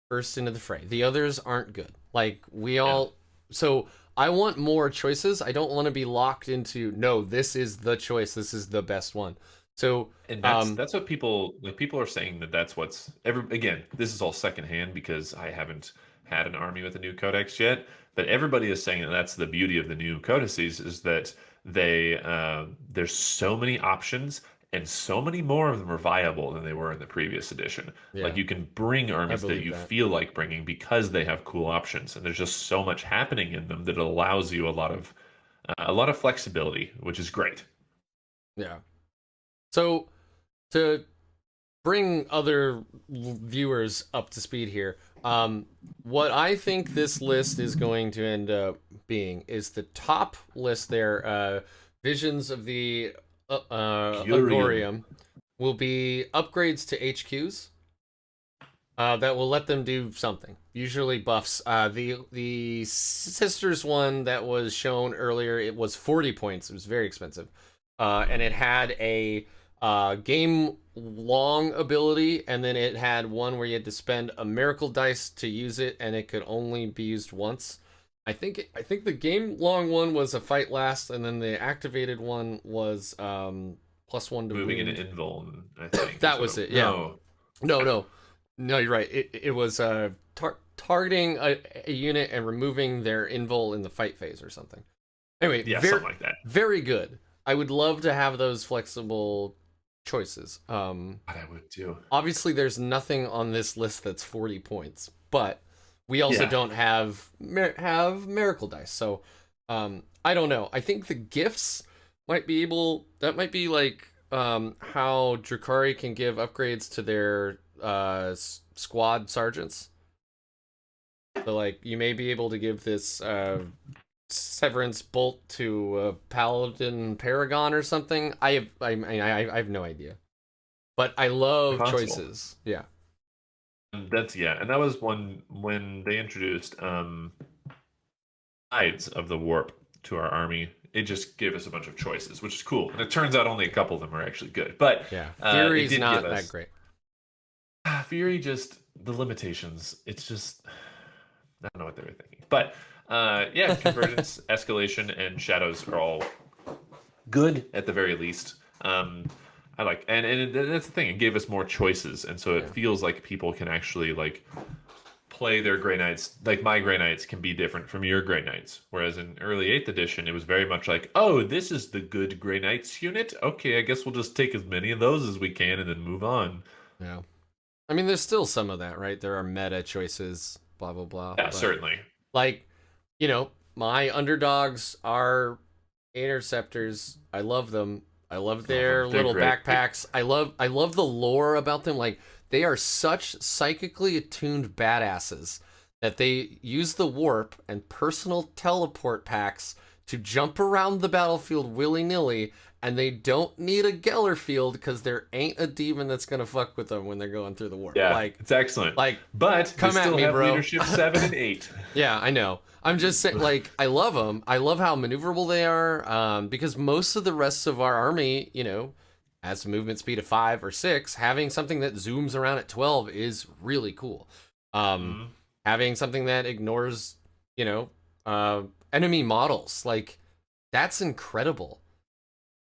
first into the fray. The others aren't good. Like we Yeah. all so I want more choices. I don't want to be locked into no, this is the choice. This is the best one. So And that's what people are saying that that's what's every again, this is all secondhand because I haven't had an army with a new codex yet, but everybody is saying that that's the beauty of the new codices is that there's so many options and so many more of them are viable than they were in the previous edition. Like yeah, you can bring I armies that believe you that. feel like bringing because they have cool options, and there's just so much happening in them that it allows you a lot of flexibility, which is great. Yeah. So to bring other viewers up to speed here, what I think this list is going to end up being is the top list there, Visions of the Curium. Agorium, will be upgrades to HQs that will let them do something. Usually buffs. The sisters one that was shown earlier, it was 40 points. It was very expensive, and it had a game long ability, and then it had one where you had to spend a miracle dice to use it, and it could only be used once. I think the game long one was a fight last, and then the activated one was +1 to Moving into wound. Invuln, I think, is That what was it, it. Yeah. no. No, no, no. You're right. It was targeting a unit and removing their invul in the fight phase or something. Anyway, Yeah, very something like that. very good. I would love to have those flexible choices. But I would too. Obviously, there's nothing on this list that's 40 points, but we also Yeah. don't have miracle dice. So, I don't know. I think the gifts might be able. That might be like how Drukhari can give upgrades to their squad sergeants. So, like, you may be able to give this Severance Bolt to Paladin Paragon or something. I have no idea. But I love Possible. choices. Yeah. And that's yeah, and that was one when they introduced sides of the warp to our army. It just gave us a bunch of choices, which is cool. And it turns out only a couple of them are actually good. But Yeah. it Fury's did give not that us great. Fury just the limitations. It's just I don't know what they were thinking. But yeah, convergence, escalation, and shadows are all good at the very least. I like, and that's the thing. It gave us more choices, and so it Yeah. feels like people can actually like play their Grey Knights. Like my Grey Knights can be different from your Grey Knights. Whereas in early Eighth Edition, it was very much like, oh, this is the good Grey Knights unit. Okay, I guess we'll just take as many of those as we can and then move on. Yeah. I mean, there's still some of that, right? There are meta choices, blah, blah, blah. Yeah, But, certainly. like, my underdogs are interceptors. I love them. I love Love them. their They're little great. backpacks. I love the lore about them. Like, they are such psychically attuned badasses that they use the warp and personal teleport packs to jump around the battlefield willy-nilly, and they don't need a Geller field because there ain't a demon that's gonna fuck with them when they're going through the warp. Yeah, Like, it's excellent. like, But they come at still me, have bro. leadership 7 and 8. Yeah, I know. I'm just saying, like, I love them. I love how maneuverable they are. Because most of the rest of our army, has a movement speed of 5 or 6. Having something that zooms around at 12 is really cool. Um, Mhm. Having something that ignores, enemy models, like, that's incredible.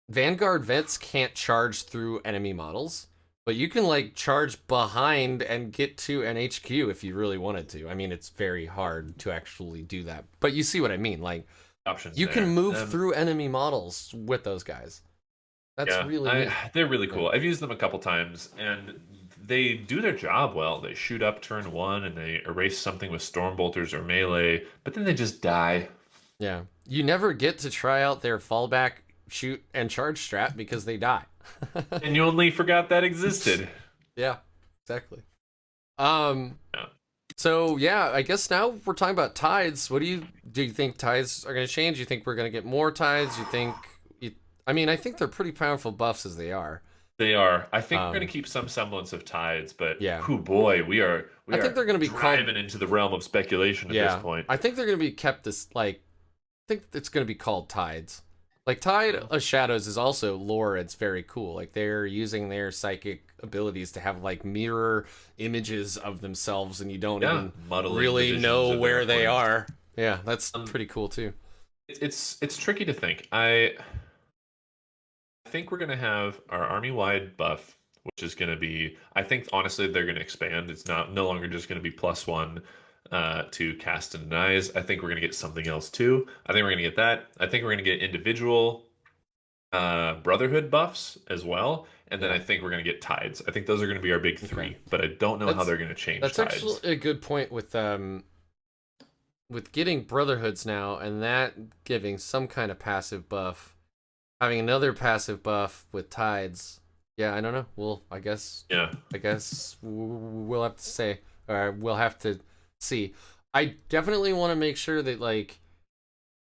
Vanguard vets can't charge through enemy models, but you can like charge behind and get to an HQ if you really wanted to. I mean, it's very hard to actually do that, but you see what I mean. Like, Options you can there. move through enemy models with those guys. That's Yeah, really neat. they're really Yeah. cool. I've used them a couple times, and they do their job well. They shoot up turn one, and they erase something with storm bolters or melee, but then they just die. Yeah. You never get to try out their fallback, shoot, and charge strat because they die. And you only forgot that existed. Yeah, exactly. Um, Yeah. So yeah, I guess now we're talking about tides. What do you think tides are going to change? You think we're going to get more tides? You think you, I mean, I think they're pretty powerful buffs as they are. They are. I think we're going Um, to keep some semblance of tides, but yeah. oh boy, we I think are they're going to be called driving into the realm of speculation at this yeah. point. I think they're going to be kept this like I think it's going to be called tides. Like Tide of Shadows is also lore. It's very cool. Like they're using their psychic abilities to have like mirror images of themselves, and you don't Yeah, even muddling the really visions know of their where they opponents. are. Yeah, that's pretty cool too. It's tricky to think. I think we're going to have our army-wide buff, which is going to be, I think honestly they're going to expand. It's not no longer just going to be +1 to cast and denies. I think we're going to get something else too. I think we're going to get that. I think we're going to get individual Brotherhood buffs as well. And then Yeah. I think we're going to get tides. I think those are going to be our big Okay. three, but I don't know how That's they're going to change that's tides. actually a good point with getting Brotherhoods now and that giving some kind of passive buff, having another passive buff with tides. Yeah, I don't know. Well, Yeah. I guess we'll have to say, or we'll have to see. I definitely want to make sure that, like,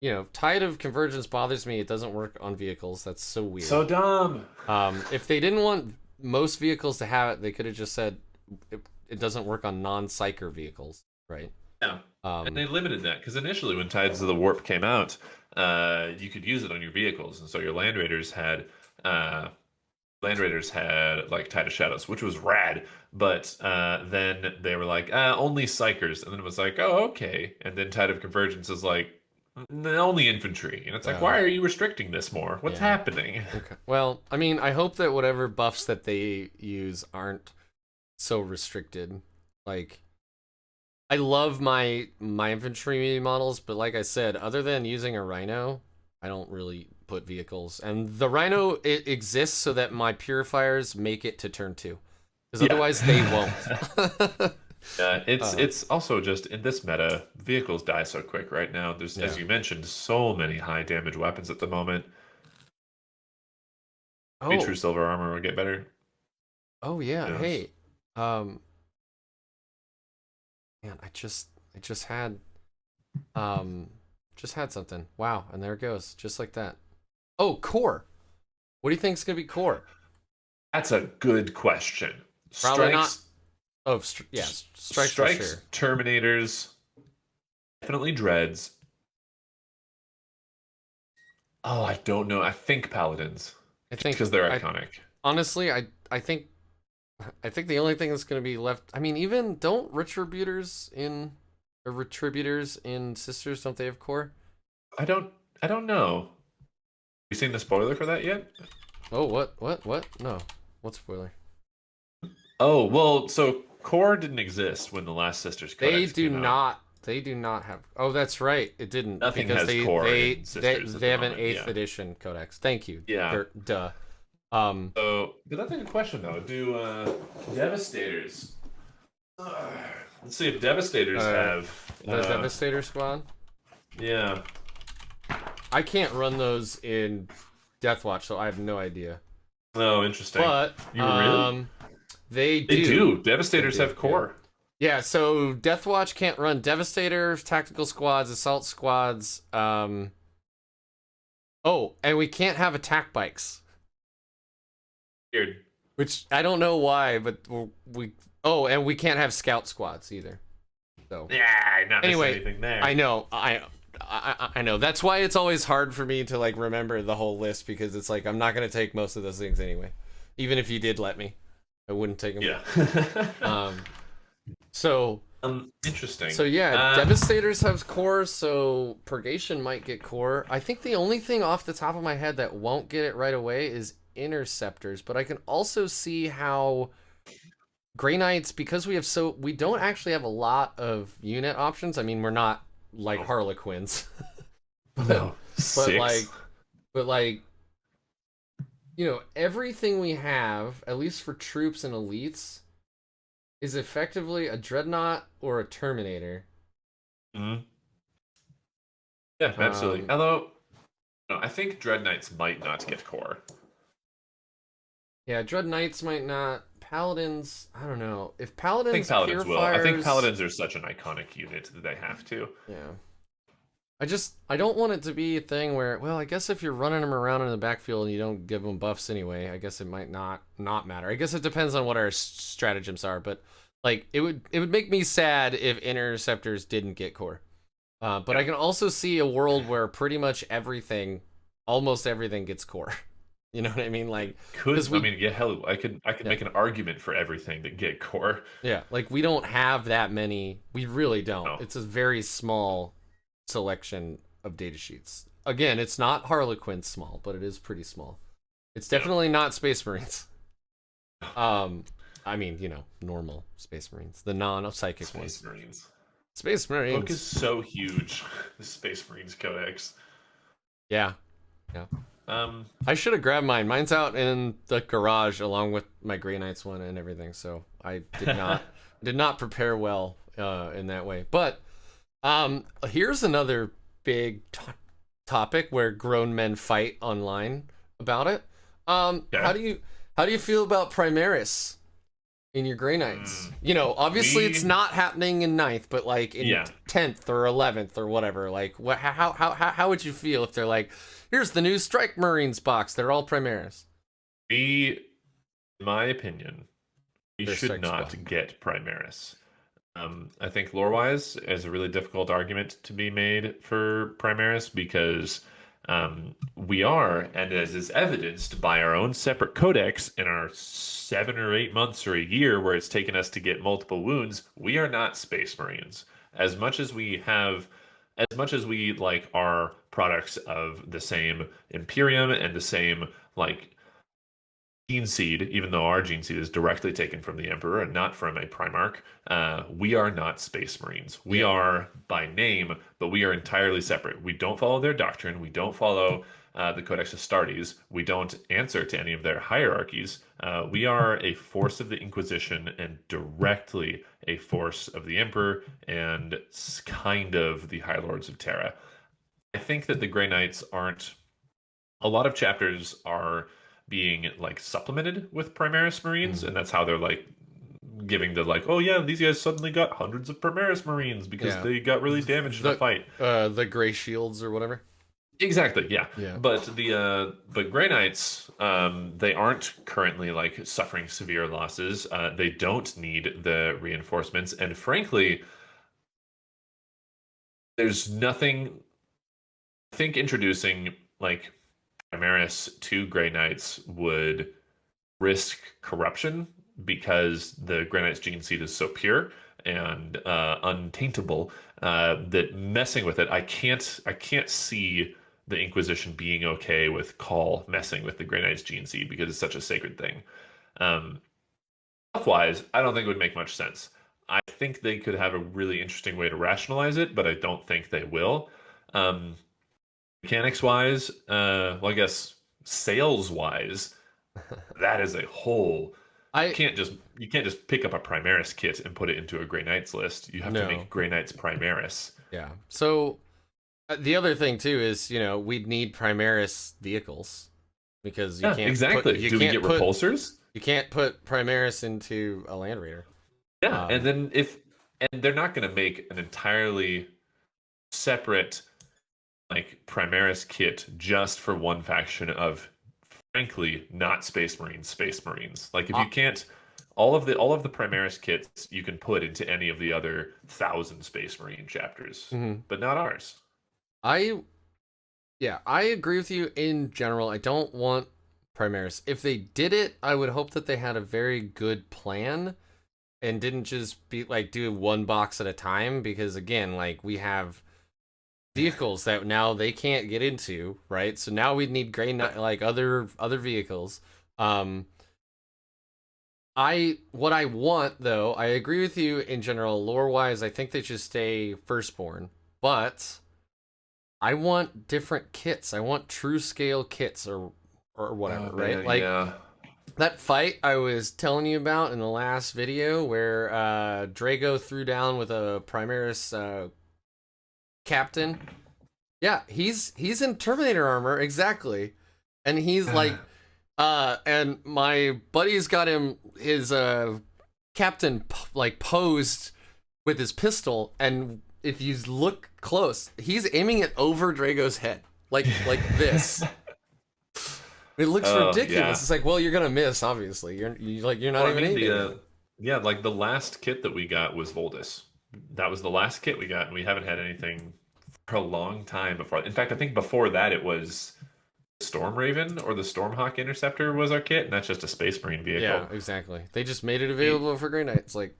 you know, Tide of Convergence bothers me. It doesn't work on vehicles. That's so weird. So dumb. If they didn't want most vehicles to have it, they could have just said it doesn't work on non-psyker vehicles, right? Yeah. And Um, they limited that because initially, when Tides of the Warp came out, you could use it on your vehicles, and so your uh, Land Raiders had like Tide of Shadows, which was rad. But then they were like, only Psychers, and then it was like, oh, okay. And then Tide of Convergence is like, only infantry, and it's like, why are you restricting this more? What's yeah. happening? Okay. Well, I mean, I hope that whatever buffs that they use aren't so restricted. Like, I love my infantry models, but like I said, other than using a Rhino, I don't really put vehicles. And the Rhino it exists so that my purifiers make it to turn 2, because Yeah. otherwise they won't. Yeah, uh, it's also just in this meta, vehicles die so quick right now. There's, yeah. as you mentioned, so many high damage weapons at the moment. Maybe Oh. True Silver Armor will get better. Oh Who yeah. knows? Hey. Man, I um just had something. Wow, and there it goes, just like that. Oh, core. What do you think is gonna be core? That's a good question. Probably not. Strikes, Oh, yeah, strikes for strikes, sure. Terminators, definitely Dreads. Oh, I don't know. I think Paladins, I just think because they're I iconic. honestly I think the only thing that's going to be left. I mean, even don't retributors in Sisters, don't they have core? I don't. I don't know. You seen the spoiler for that yet? Oh, what? No, what spoiler? Oh well, so Core didn't exist when the Last Sisters They Codex do came out. not. They do not have. Oh, that's right. It didn't Nothing because has Core in Sisters at they the have an moment. 8th Yeah. edition codex. Thank you. Yeah. Duh. So, but that's a good question though. Do Devastators? Uh, let's see if Devastators have. The Devastator squad. Yeah. I can't run those in Deathwatch, so I have no idea. Oh, interesting. But You really? they They do. do. Devastators They do, have Core. Yeah, so Deathwatch can't run Devastator, tactical squads, assault squads. Oh, and we can't have attack bikes, Weird. which I don't know why, but we. Oh, and we can't have scout squads either. So Yeah, not missing anyway, anything there. I know, I know. That's why it's always hard for me to like remember the whole list, because it's like I'm not gonna take most of those things anyway. Even if you did let me, I wouldn't take them. Yeah. So Interesting. So yeah, Devastators have core, so Purgation might get core. I think the only thing off the top of my head that won't get it right away is Interceptors, but I can also see how Grey Knights, because we don't actually have a lot of unit options. I mean, we're not like Harlequins. No. but Six. but like you know, everything we have, at least for troops and elites, is effectively a Dreadnought or a Terminator. Mhm. Yeah, absolutely. Um, Although, no, I think Dreadknights might not get Core. Yeah, Dreadknights might not. Paladins, I don't know. If I think Paladins Paladins will. I think purifiers, Paladins are such an iconic unit that they have to. yeah. I don't want it to be a thing where, well, I guess if you're running them around in the backfield and you don't give them buffs anyway, I guess it might not matter. I guess it depends on what our stratagems are, but like it would make me sad if interceptors didn't get core. But I can also see a world where pretty much everything, almost everything, gets core. You know what I mean? Like, I mean, yeah, hell, I could make an argument for everything to get core. Yeah, like we don't have that many. We really don't. No. It's a very small selection of data sheets. Again, it's not Harlequin small, but it is pretty small. It's definitely not Space Marines. I mean, normal Space Marines, the non-psychic ones. Space Marines. Space Marines. The book is so huge. The Space Marines Codex. Yeah. I should have grabbed mine. Mine's out in the garage along with my Grey Knights one and everything. So I did not prepare well in that way. But here's another big topic where grown men fight online about it. How do you feel about Primaris in your Grey Knights? Obviously it's not happening in 9th, but like in 10th or 11th or whatever. Like, how would you feel if they're like, here's the new Strike Marines box, they're all Primaris? In my opinion, we should not get Primaris. I think lore-wise, is a really difficult argument to be made for Primaris because we are, and as is evidenced by our own separate codex in our 7 or 8 months or a year where it's taken us to get multiple wounds, we are not Space Marines. As much as we like are products of the same Imperium and the same like gene seed, even though our gene seed is directly taken from the Emperor and not from a Primarch, we are not Space Marines. We are by name, but we are entirely separate. We don't follow their doctrine. We don't follow the Codex Astartes. We don't answer to any of their hierarchies. We are a force of the Inquisition and directly a force of the Emperor and kind of the High Lords of Terra. I think that the Grey Knights aren't... A lot of chapters are being like supplemented with Primaris Marines, and that's how they're like giving the like, oh yeah, these guys suddenly got hundreds of Primaris Marines because they got really damaged in a fight. The Grey Shields or whatever. Exactly, yeah. But but Grey Knights, they aren't currently like suffering severe losses. They don't need the reinforcements, and frankly, there's nothing. I think introducing like Primaris to Grey Knights would risk corruption because the Grey Knights gene seed is so pure and untaintable that messing with it, I can't see the Inquisition being okay with Call messing with the Grey Knights gene seed because it's such a sacred thing. Stuff-wise, I don't think it would make much sense. I think they could have a really interesting way to rationalize it, but I don't think they will. Mechanics-wise, well, I guess sales-wise, that is a whole. You can't just pick up a Primaris kit and put it into a Grey Knights list. You have to make Grey Knights Primaris. Yeah. So the other thing too is we'd need Primaris vehicles because you can't exactly. Do we get repulsors? You can't put Primaris into a Land Raider. Yeah, and then they're not going to make an entirely separate like Primaris kit just for one faction of, frankly, not Space Marines. Like if you can't, all of the Primaris kits you can put into any of the other 1,000 Space Marine chapters, but not ours. I agree with you in general. I don't want Primaris. If they did it, I would hope that they had a very good plan and didn't just be like do one box at a time, because again, like we have vehicles that now they can't get into, right? So now we'd need Grey Knight, like other vehicles. What I want though, I agree with you in general, lore wise, I think they should stay Firstborn, but I want different kits. I want true scale kits or whatever, right? Man, that fight I was telling you about in the last video where Draigo threw down with a Primaris captain. Yeah, he's in Terminator armor, exactly. And he's like And my buddy's got him his captain like posed with his pistol, and if you look close, he's aiming it over Draigo's head, like this. It looks ridiculous. Yeah. It's like, well, you're gonna miss, obviously. You're not even aiming. Yeah, like the last kit that we got was Voldus. That was the last kit we got, and we haven't had anything for a long time before. In fact, I think before that it was Storm Raven or the Stormhawk Interceptor was our kit, and that's just a Space Marine vehicle. Yeah, exactly. They just made it available for Grey Knights. Like,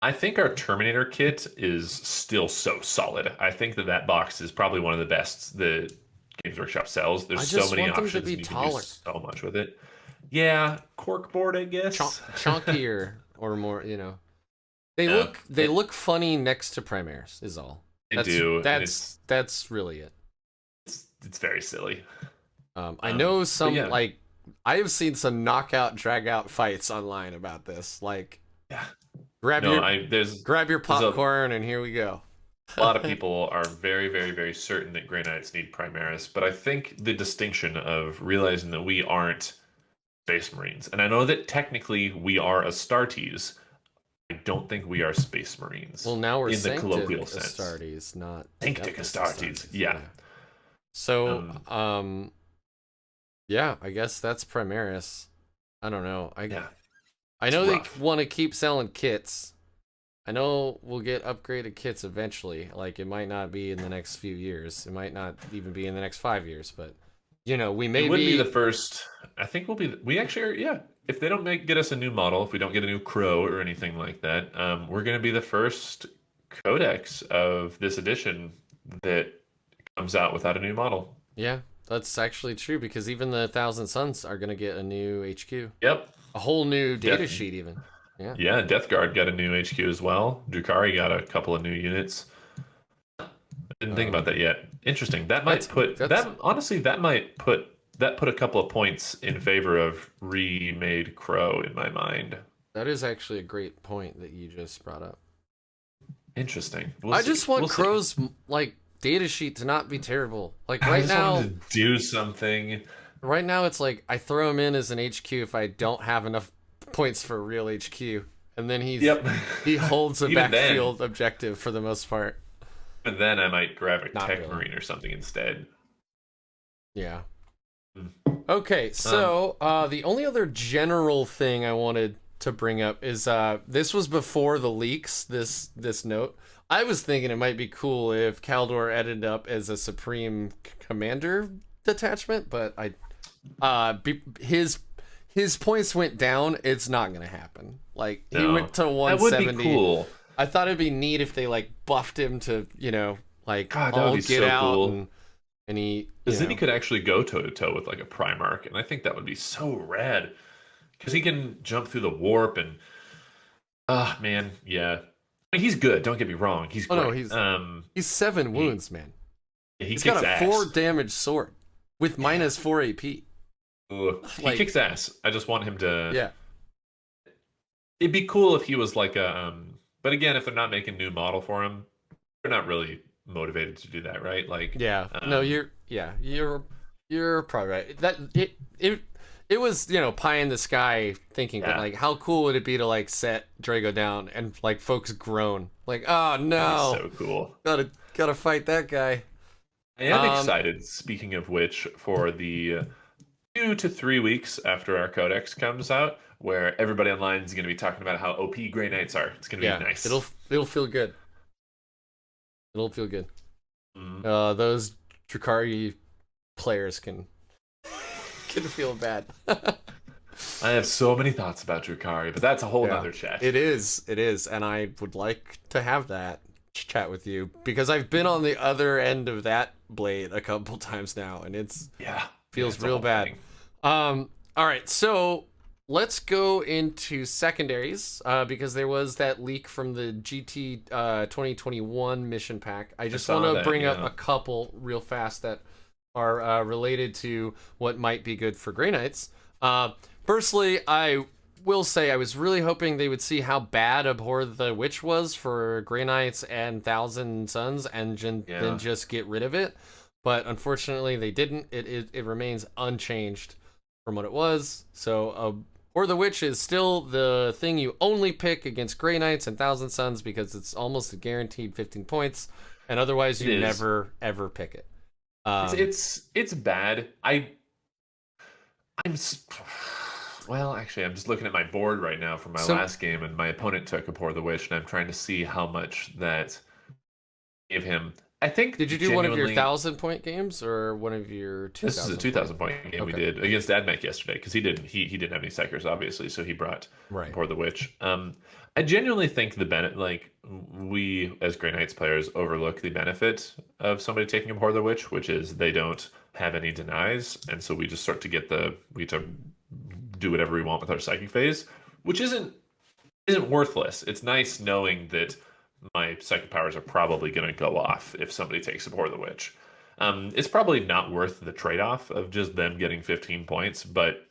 I think our Terminator kit is still so solid. I think that box is probably one of the best that Games Workshop sells. There's so many options. And you can do so much with it. Yeah, corkboard, I guess. Chunkier or more, you know. They look funny next to Primaris, is all. They do. That's really it. It's very silly. I know some like I have seen some knockout drag out fights online about this. Like, yeah, grab your popcorn and here we go. A lot of people are very, very, very certain that Grey Knights need Primaris, but I think the distinction of realizing that we aren't Space Marines, and I know that technically we are Astartes, I don't think we are Space Marines. Well, now we're in the colloquial sense. Astartes, not Sanctic Astartes. Yeah. So, yeah, I guess that's Primaris. I don't know. I know they want to keep selling kits. I know we'll get upgraded kits eventually. Like, it might not be in the next few years. It might not even be in the next 5 years, but you know, we may be the first. I think we actually are. Yeah, if they don't get us a new model, if we don't get a new Crow or anything like that, we're going to be the first codex of this edition that comes out without a new model. Yeah, that's actually true, because even the Thousand Suns are going to get a new HQ. Yep. A whole new data sheet even. Yeah. Yeah, Death Guard got a new HQ as well. Drukhari got a couple of new units. I didn't think about that yet. Interesting. That might put a couple of points in favor of remade Crow in my mind. That is actually a great point that you just brought up. Interesting. I just want Crow's like data sheet to not be terrible. Like right now, to do something. Right now, it's like I throw him in as an HQ if I don't have enough points for a real HQ, and then he holds a backfield objective for the most part. And then I might grab a Tech Marine or something instead. Yeah. Okay, so the only other general thing I wanted to bring up is this was before the leaks. This note, I was thinking it might be cool if Kaldor ended up as a Supreme Commander detachment, but his points went down. It's not gonna happen. Like, he went to 170. That would be cool. I thought it'd be neat if they like buffed him to, you know, like God, all get so out cool. and he. Because then he could actually go toe to toe with like a Primarch, and I think that would be so rad. Because he can jump through the warp and, man, yeah. I mean, he's good. Don't get me wrong. He's great. No, he's 7 wounds, man. He's got a ass. 4 damage sword with minus 4 AP. He kicks ass. I just want him to. Yeah. It'd be cool if he was like a. But again, if they're not making a new model for him, they're not really motivated to do that, right? Like. Yeah. No, you're probably right. That it was, you know, pie in the sky thinking, but like, how cool would it be to like set Draigo down and like folks groan like, oh no, so cool. Gotta fight that guy. I am excited. Speaking of which, for the 2 to 3 weeks after our codex comes out, where everybody online is going to be talking about how OP Grey Knights are. It's going to be nice. It'll feel good. It'll feel good. Those Drukhari players can feel bad. I have so many thoughts about Drukhari, but that's a whole nother chat. It is, and I would like to have that chat with you, because I've been on the other end of that blade a couple times now, and feels real bad. All right, so let's go into secondaries, because there was that leak from the GT 2021 mission pack. I just want to bring up a couple real fast that are related to what might be good for Grey Knights. Firstly, I will say I was really hoping they would see how bad Abhor the Witch was for Grey Knights and Thousand Suns, and then just get rid of it. But unfortunately, they didn't. It remains unchanged. from what it was. So or the Witch is still the thing you only pick against Grey Knights and Thousand Suns because it's almost a guaranteed 15 points, and otherwise you never ever pick it. It's bad. Well, actually, I'm just looking at my board right now from my last game, and my opponent took Abhor the Witch, and I'm trying to see how much that gave him. I think. Did you do one of your 1,000-point games or one of your 2,000? This is a 2,000-point game we did against Admech yesterday because he didn't have any psychers, obviously, so he brought Abhor the Witch. I genuinely think we as Grey Knights players overlook the benefit of somebody taking Abhor the Witch, which is they don't have any denies, and so we just start to get we do whatever we want with our psychic phase, which isn't worthless. It's nice knowing that my psychic powers are probably going to go off if somebody takes Abhor the Witch. It's probably not worth the trade-off of just them getting 15 points, but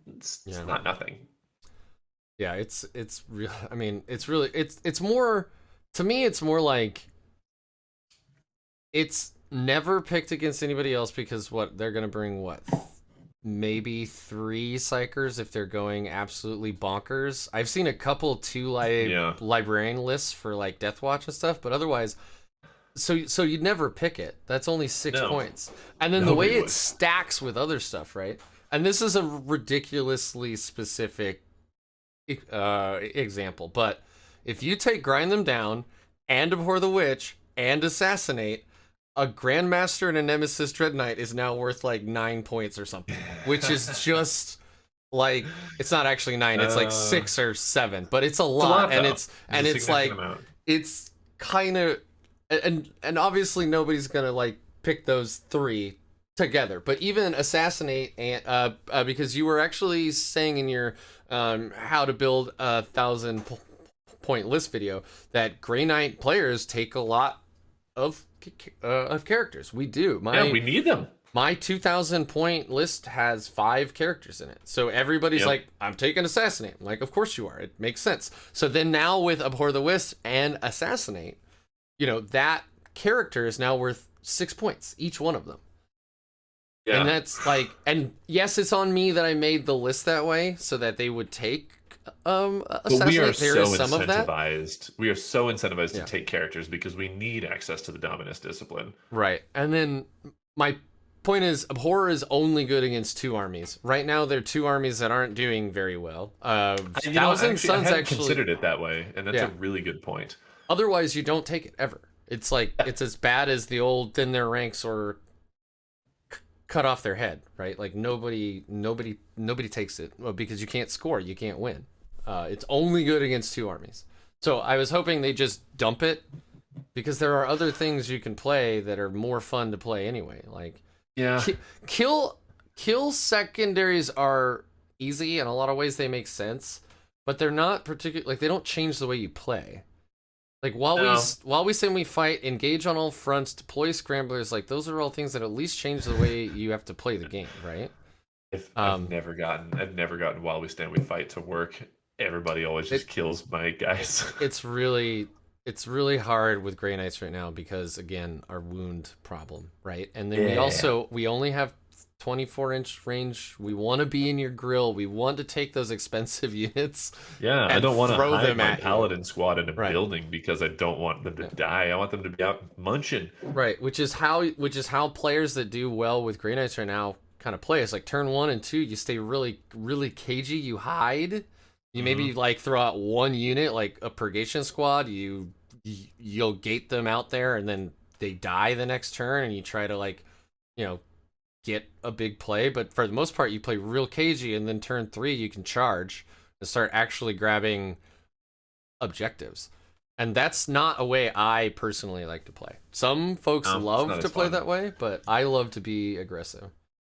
it's not nothing. Yeah, it's real. I mean, it's more, to me, it's more like it's never picked against anybody else because they're going to bring maybe 3 psychers if they're going absolutely bonkers. I've seen a couple 2 librarian lists for like Death Watch and stuff, but otherwise, so you'd never pick it. That's only 6 points, and then the way it stacks with other stuff, right? And this is a ridiculously specific example, but if you take Grind Them Down and Abhor the Witch and Assassinate, a Grandmaster and a Nemesis Dreadknight is now worth like 9 points or something, which is just like, it's not actually 9, it's like 6 or 7, but it's a lot, and it's like amount. It's kind of, and obviously nobody's gonna like pick those 3 together, but even Assassinate and because you were actually saying in your how to build a 1,000-point list video that Grey Knight players take a lot of characters. We do. We need them. My 2,000-point list has 5 characters in it. So everybody's like, I'm taking Assassinate. I'm like, of course you are. It makes sense. So then now with Abhor the Witch and Assassinate, that character is now worth 6 points, each one of them. Yeah. And that's like, and yes, it's on me that I made the list that way so that they would take Assassinate. We are so incentivized. We are so incentivized to take characters because we need access to the Dominus discipline. Right. And then my point is, Abhor is only good against 2 armies. Right now, there are 2 armies that aren't doing very well. Thousand Suns I hadn't considered it that way, and that's a really good point. Otherwise, you don't take it ever. It's like it's as bad as the old thin their ranks or cut off their head, right? Like nobody takes it because you can't score, you can't win. It's only good against 2 armies. So I was hoping they just dump it because there are other things you can play that are more fun to play anyway. Like kill secondaries are easy in a lot of ways, they make sense, but they're not particular. Like they don't change the way you play. Like while we say we fight, engage on all fronts, deploy scramblers, like those are all things that at least change the way you have to play the game, right? I've never gotten while we stand we fight to work. Everybody always just kills my guys. It's really hard with Grey Knights right now because again, our wound problem, right? And then we only have 24-inch range. We want to be in your grill. We want to take those expensive units. Yeah, I don't want to hide my Paladin squad in a building because I don't want them to die. I want them to be out munching. Right, which is how players that do well with Grey Knights right now kind of play. It's like turn 1 and 2, you stay really, really cagey. You hide. You maybe like throw out 1 unit, like a Purgation squad. You'll gate them out there, and then they die the next turn, and you try to get a big play, but for the most part you play real cagey, and then turn 3 you can charge and start actually grabbing objectives. And that's not a way I personally like to play. Some folks love to play that way, but I love to be aggressive.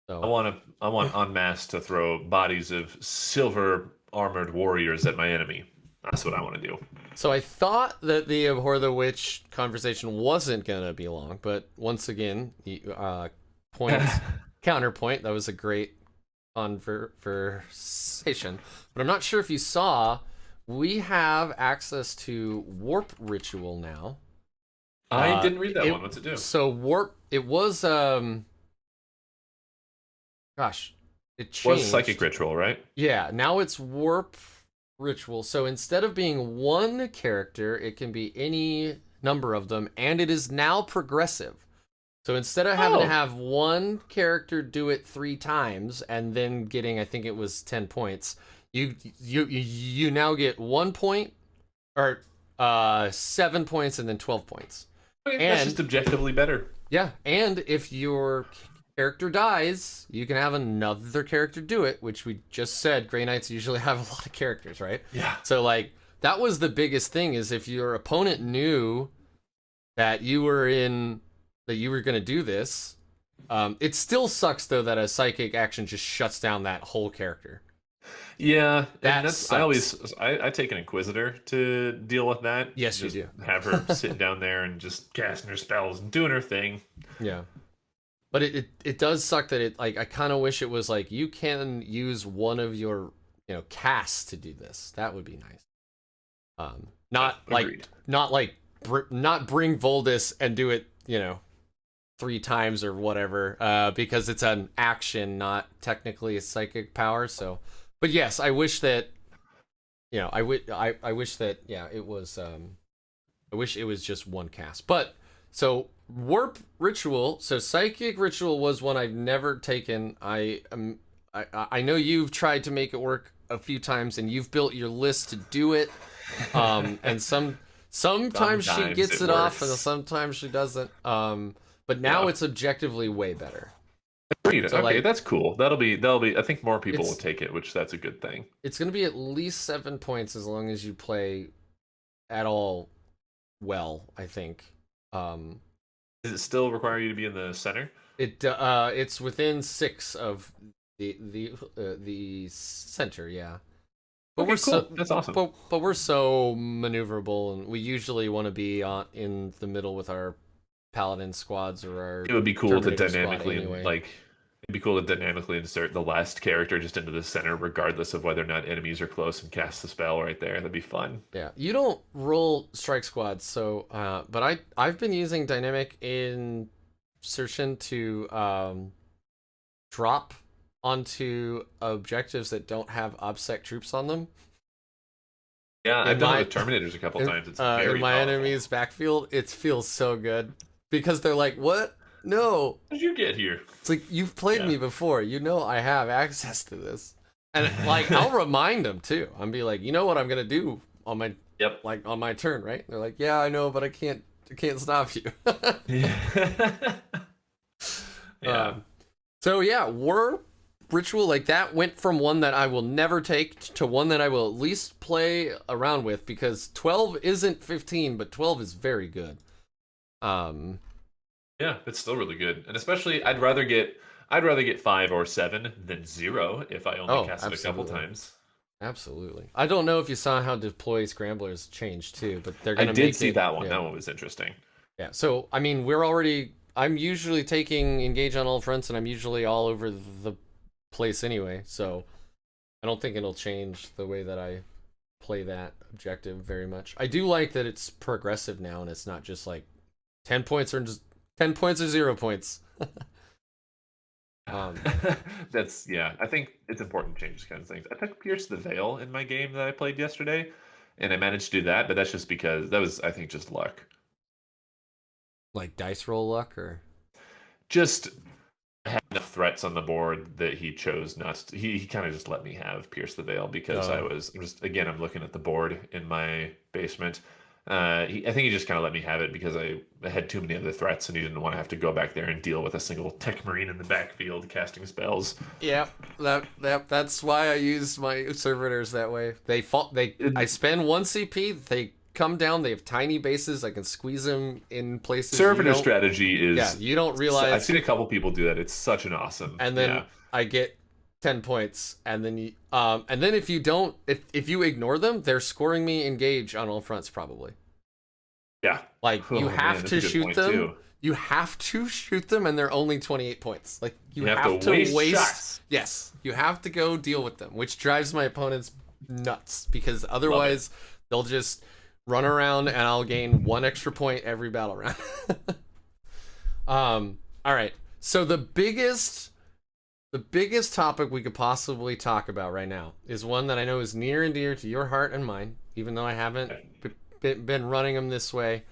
So I want en masse to throw bodies of silver armored warriors at my enemy. That's what I want to do. So I thought that the Abhor the Witch conversation wasn't gonna be long, but once again, counterpoint, that was a great conversation. But I'm not sure if you saw, we have access to Warp Ritual now. I didn't read that one. What's it do? So Warp, it was it Was changed. Psychic Ritual, right? Yeah, now it's Warp Ritual. So instead of being one character, it can be any number of them, and it is now progressive. So instead of having to Oh, have one character do it 3 times and then getting, I think it was 10 points, you now get 1 point or 7 points and then 12 points. okay, that's And just objectively better. yeah, and if your character dies, you can have another character do it, which we just said Grey Knights usually have a lot of characters, right? Yeah. So like that was the biggest thing, is if your opponent knew that you were going to do this, it still sucks though that a psychic action just shuts down that whole character. Yeah, That and that's sucks. I take an Inquisitor to deal with that. Yes, you Just do. have her sitting down there and just casting her spells and doing her thing. Yeah. But it does suck that it, like, I kind of wish it was like you can use one of your, casts to do this. That would be nice. Not Agreed. not bring Voldus and do it, 3 times or whatever, because it's an action, not technically a psychic power. So, but yes, I wish that, I wish that, yeah, it was, I wish it was just one cast. But so Warp Ritual, so Psychic Ritual was one I've never taken. I know you've tried to make it work a few times, and you've built your list to do it. And sometimes she gets it off, and sometimes she doesn't. But now it's objectively way better. Agreed. So, Okay, like, that's cool. That'll be. I think more people will take it, which that's a good thing. It's going to be at least 7 points as long as you play at all well, I think. Does it still require you to be in the center? It's within 6 of the center, yeah. But Okay, cool. That's awesome. But we're so maneuverable, and we usually want to be in the middle with our Paladin squads or our. It would be cool to Terminator squad dynamically anyway. it'd be cool to dynamically insert the last character just into the center, regardless of whether or not enemies are close, and cast the spell right there. That'd be fun. Yeah, you don't roll strike squads, so but I've been using dynamic insertion to drop onto objectives that don't have OBSEC troops on them. Yeah, I've done it with Terminators a couple times. It's very in my powerful. enemy's backfield. It feels so good because they're like, "What? No!" How did you get here? It's like, you've played me before. You know I have access to this, and like I'll remind them too. I'll be like, "You know what I'm gonna do on my on my turn, right?" They're like, "Yeah, I know, but I can't stop you." Yeah. So yeah, War Ritual, like, that went from one that I will never take to one that I will at least play around with, because 12 isn't 15, but 12 is very good. Yeah, it's still really good, and especially I'd rather get 5 or 7 than 0 if I only cast it a couple times. Absolutely. I don't know if you saw how deploy scramblers changed too, but they're gonna. I did see that one. Yeah. That one was interesting. Yeah. So I mean, I'm usually taking engage on all fronts, and I'm usually all over the place anyway. So I don't think it'll change the way that I play that objective very much. I do like that it's progressive now, and it's not just like 10 points or 0 points. That's I think it's important to change these kinds of things. I took Pierce the Veil in my game that I played yesterday, and I managed to do that, but that's just because that was, I think, just luck. Like dice roll luck, or just had enough threats on the board that he chose not to. He kind of just let me have Pierce the Veil because I'm looking at the board in my basement. I think he just kind of let me have it because I had too many other threats, and he didn't want to have to go back there and deal with a single Tech Marine in the backfield casting spells. Yeah, that's why I use my servitors that way. I spend 1 CP, they come down, they have tiny bases, I can squeeze them in places. Servitor strategy is... Yeah, you don't realize... I've seen a couple people do that. It's such an awesome... And then I get 10 points, and then if you ignore them, they're scoring me engage on all fronts probably. Yeah. Like, you have to shoot them. Too. You have to shoot them, and they're only 28 points. Like, you have to waste shots. Yes, you have to go deal with them, which drives my opponents nuts, because otherwise they'll just run around and I'll gain 1 extra point every battle round. All right. So the biggest The biggest topic we could possibly talk about right now is one that I know is near and dear to your heart and mine, even though I haven't been running them this way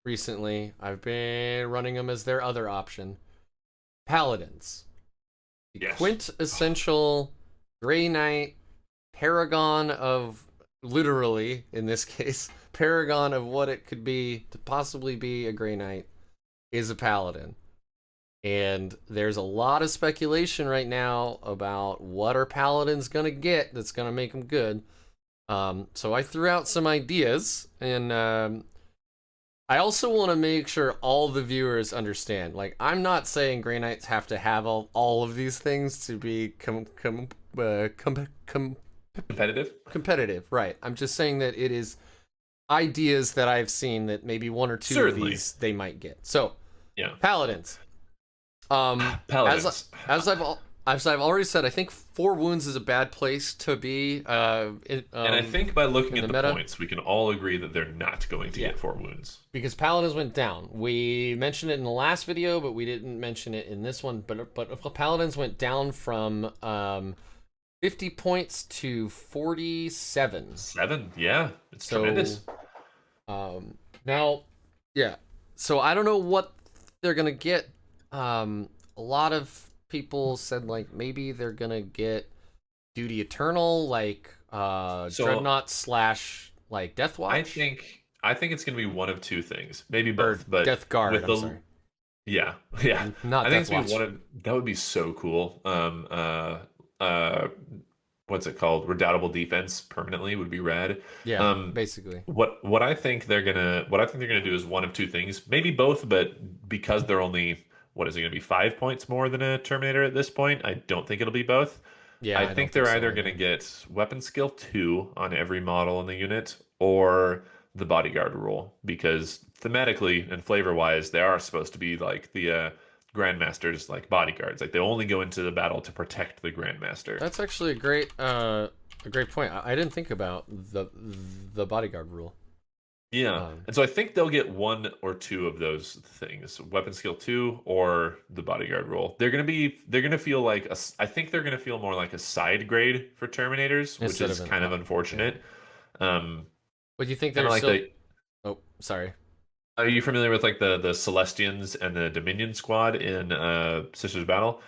recently. I've been running them as their other option. Paladins. The Yes. quintessential Grey Knight, paragon of, literally, in this case, paragon of what it could be to possibly be a Grey Knight is a Paladin. And there's a lot of speculation right now about what our Paladins gonna get that's gonna make them good. So I threw out some ideas, and I also want to make sure all the viewers understand. Like, I'm not saying Grey Knights have to have all of these things to be competitive, right? I'm just saying that it is ideas that I've seen that maybe one or two Certainly. of these they might get. So, Yeah. Paladins. Paladins. As I've already said, I think 4 wounds is a bad place to be. And I think by looking at the meta, points, we can all agree that they're not going to get 4 wounds. because Paladins went down. We mentioned it in the last video, but we didn't mention it in this one. But Paladins went down from 50 points to 47. 7, yeah, it's tremendous. Now, yeah. So I don't know what they're gonna get. A lot of people said like maybe they're gonna get Duty Eternal, like Dreadnought / like Death Watch. I think it's gonna be one of 2 things, maybe both, but Death Guard. with I'm sorry. Yeah. Not I think Death it's gonna be that would be so cool. What's it called? Redoubtable defense permanently would be rad. Yeah, basically. What I think they're gonna do is one of 2 things, maybe both, but because they're only, what is it gonna be, 5 points more than a Terminator at this point, I don't think it'll be both. Yeah, I think they're either gonna get weapon skill 2 on every model in the unit, or the bodyguard rule, because thematically and flavor wise they are supposed to be like the grandmasters, like bodyguards, like they only go into the battle to protect the grandmaster. That's actually a great point. I didn't think about the bodyguard rule. Yeah, and so I think they'll get 1 or 2 of those things: weapon skill 2 or the bodyguard rule. They're gonna feel like I think they're gonna feel more like a side grade for Terminators, which is kind of unfortunate. Yeah. But you think they're like still... Oh, sorry. Are you familiar with like the Celestians and the Dominion squad in Sisters Battle?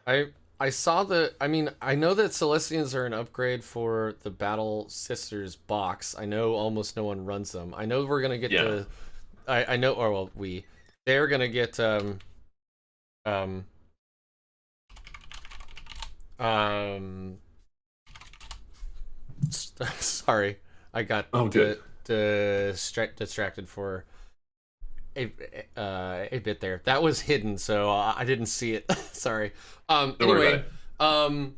I saw the... I mean, I know that Celestians are an upgrade for the Battle Sisters box. I know almost no one runs them. I know we're gonna get the... I know... Or, well, they're gonna get... Sorry. I got distracted for a bit there. That was hidden, so I didn't see it. Sorry. Anyway, I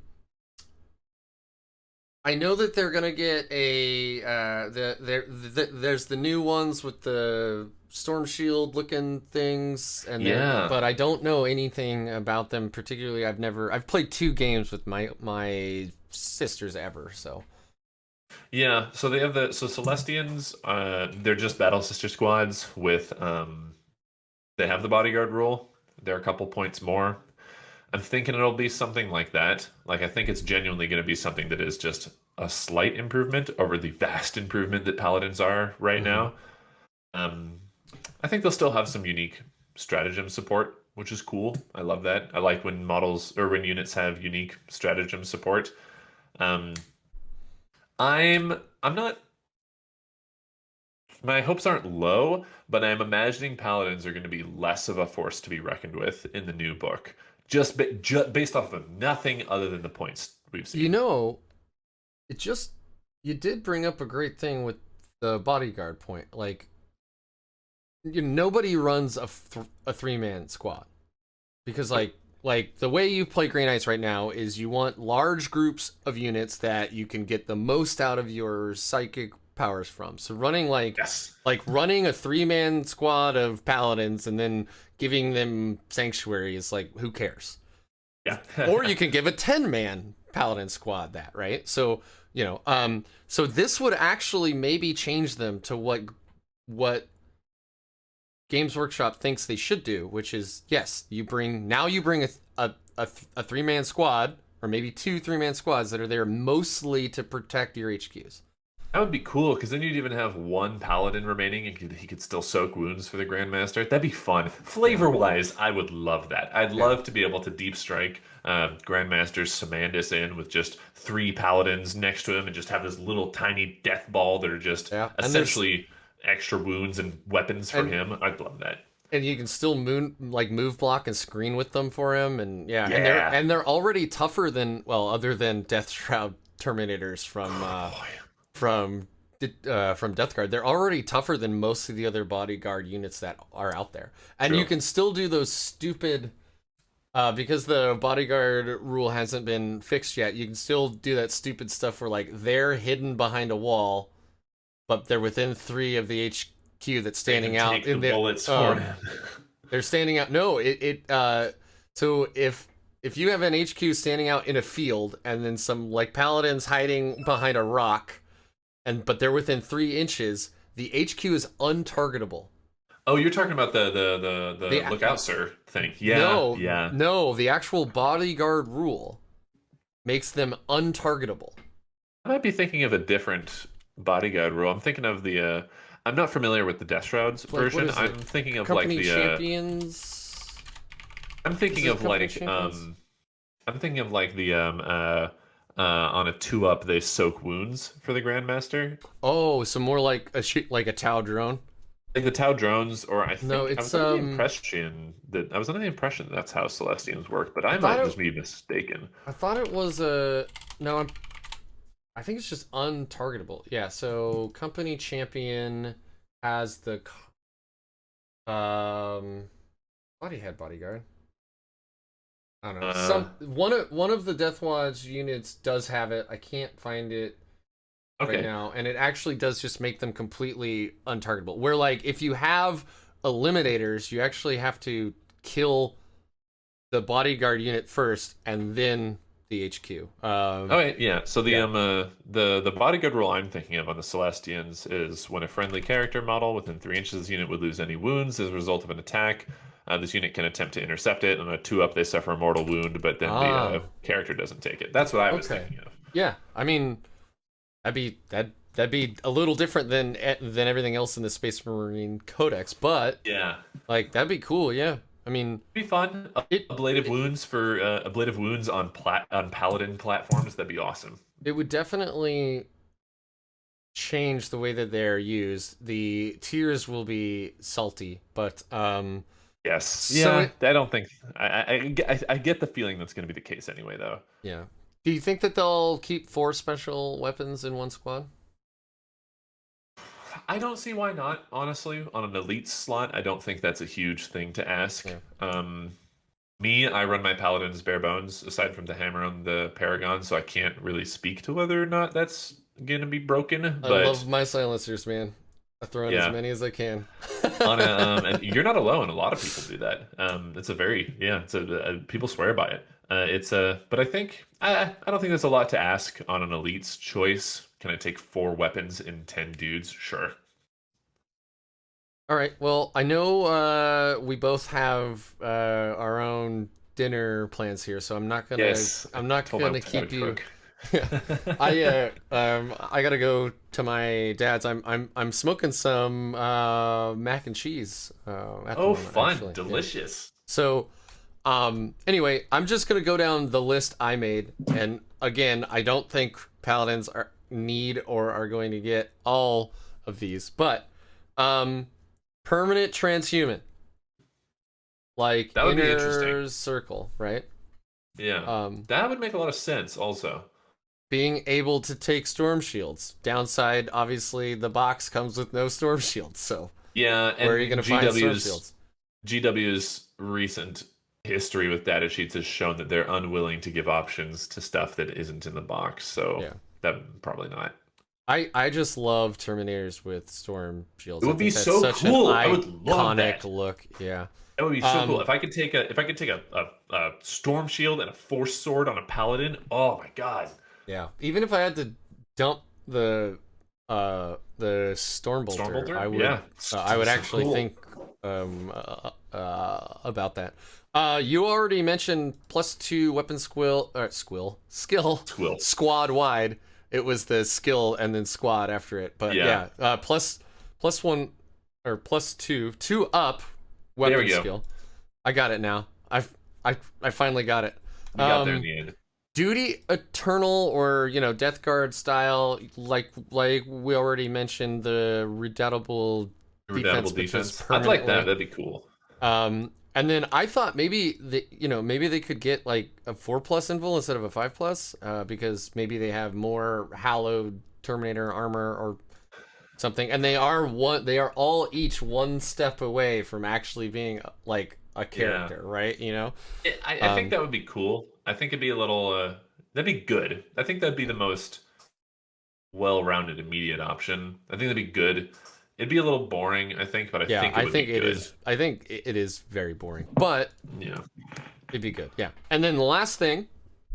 know that they're gonna get a there's the new ones with the storm shield looking things, and but I don't know anything about them particularly. I've played 2 games with my sisters ever, so. Yeah, so they have so Celestians, they're just Battle Sister squads with they have the bodyguard rule. They're a couple points more. I'm thinking it'll be something like that. Like, I think it's genuinely going to be something that is just a slight improvement over the vast improvement that Paladins are right now. I think they'll still have some unique stratagem support, which is cool. I love that. I like when models or when units have unique stratagem support. I'm not. My hopes aren't low, but I'm imagining Paladins are going to be less of a force to be reckoned with in the new book, just based off of nothing other than the points we've seen. You know, you did bring up a great thing with the bodyguard point. Like, nobody runs a 3-man squad, because like the way you play Grey Knights right now is you want large groups of units that you can get the most out of your psychic powers from. So running running a 3-man squad of Paladins and then giving them Sanctuary is like, who cares? Yeah. Or you can give a 10-man Paladin squad that, right? So, so this would actually maybe change them to what Games Workshop thinks they should do, which is, yes, you bring a a 3-man squad, or maybe 2 3-man squads that are there mostly to protect your HQs. That would be cool, because then you'd even have one paladin remaining, and he could still soak wounds for the Grandmaster. That'd be fun. Flavor-wise, I would love that. I'd love to be able to deep strike Grandmaster's Samandus in with just 3 paladins next to him, and just have this little tiny death ball that are just essentially extra wounds and weapons for him. I'd love that. And you can still move block and screen with them for him, and and they're already tougher than, well, other than Death Shroud Terminators from Death Guard. They're already tougher than most of the other bodyguard units that are out there. And you can still do those stupid, because the bodyguard rule hasn't been fixed yet, you can still do that stupid stuff where, like, they're hidden behind a wall, but they're within 3 of the HQ that's standing out in the bullets for him. They're standing out. No, so if you have an HQ standing out in a field, and then some, like, paladins hiding behind a rock, but they're within 3 inches, the HQ is untargetable. Oh, you're talking about the look out, sir thing. Yeah. No, the actual bodyguard rule makes them untargetable. I might be thinking of a different bodyguard rule. I'm thinking of the I'm not familiar with the Death Shrouds version. I'm thinking of Company like the champions. I'm thinking of like the on a 2-up they soak wounds for the Grandmaster. Oh, so more like a Tau drone. Like the Tau drones, or I think no, I was under the impression that's how Celestians work, but I might just be mistaken. I thought it was I think it's just untargetable. Yeah, so company champion has the bodyhead bodyguard. I don't know. One of the Death Watch units does have it. I can't find it right now, and it actually does just make them completely untargetable. Where, like, if you have eliminators, you actually have to kill the bodyguard unit first, and then the HQ. So the bodyguard rule I'm thinking of on the Celestians is when a friendly character model within 3 inches of the unit would lose any wounds as a result of an attack. This unit can attempt to intercept it. On a 2-up, they suffer a mortal wound, but then the character doesn't take it. That's what I was thinking of. Yeah, I mean, that'd be a little different than everything else in the Space Marine Codex, but like that'd be cool. Yeah, I mean, it'd be fun. Ablative wounds on Paladin platforms. That'd be awesome. It would definitely change the way that they're used. The tiers will be salty, but yes. Yeah, I don't think I get the feeling that's going to be the case anyway, though. Yeah. Do you think that they'll keep 4 special weapons in one squad? I don't see why not, honestly. On an elite slot, I don't think that's a huge thing to ask. Yeah. I run my Paladins bare bones, aside from the hammer on the Paragon, so I can't really speak to whether or not that's going to be broken. I love my silencers, man. I throw in as many as I can. And you're not alone. A lot of people do that. People swear by it. But I think I don't think there's a lot to ask on an elite's choice. Can I take 4 weapons in 10 dudes? Sure. All right. Well, I know we both have our own dinner plans here, so I'm not gonna keep you. I gotta go to my dad's. I'm smoking some mac and cheese. At the moment, fun, actually. delicious. Yeah. So, anyway, I'm just gonna go down the list I made, and again, I don't think Paladins are going to get all of these, but permanent transhuman, like that would be inner interesting. circle, right? Yeah, that would make a lot of sense. Also, being able to take storm shields. Downside, obviously, the box comes with no storm shields. So yeah, and where are you going to find storm shields? GW's recent history with data sheets has shown that they're unwilling to give options to stuff that isn't in the box. So that probably not. I just love Terminators with storm shields. It would be so cool. I would love that. Iconic look. Yeah. That would be so cool. If I could take a storm shield and a force sword on a paladin. Oh my god. Yeah. Even if I had to dump the the Stormbolter, Stormbolter? I would Yeah. I would So actually cool. think about that. You already mentioned +2 weapon skill Squill. squad wide. It was the skill and then squad after it, but Yeah. yeah, +1 or +2 up There weapon we go. skill. I got it now. I finally got it. We got there in the end. Duty Eternal, or Death Guard style, like we already mentioned, the redoubtable Redoubtable which is defense. I'd like that. permanently. That'd be cool. And then I thought maybe maybe they could get like a 4+ invul instead of a 5+, because maybe they have more hallowed Terminator armor or something, and they are all each one step away from actually being like a character, right? I think that would be cool. I think it'd be a little. That'd be good. I think that'd be the most well-rounded immediate option. I think that'd be good. It'd be a little boring, I think, but I think it would be good. I think it is very boring, but Yeah. it'd be good. Yeah. And then the last thing,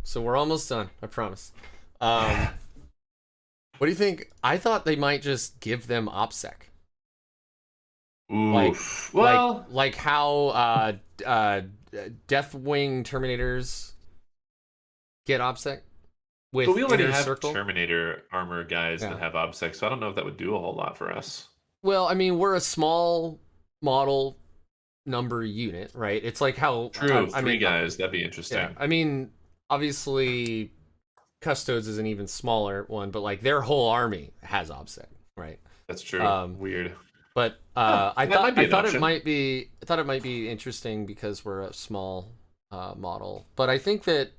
so we're almost done, I promise. What do you think? I thought they might just give them OPSEC. Oof. Well, Like how Deathwing Terminators get OPSEC with but we already Inner have Circle. Terminator armor guys Yeah. that have obsec, so I don't know if that would do a whole lot for us. Well, I mean, we're a small model number unit, right? It's like how True, I three mean, guys, that'd be interesting. yeah. I mean, obviously, Custodes is an even smaller one, but like their whole army has OPSEC, right? That's true. Weird. But that might be I an thought option. it might be interesting because we're a small model. But I think that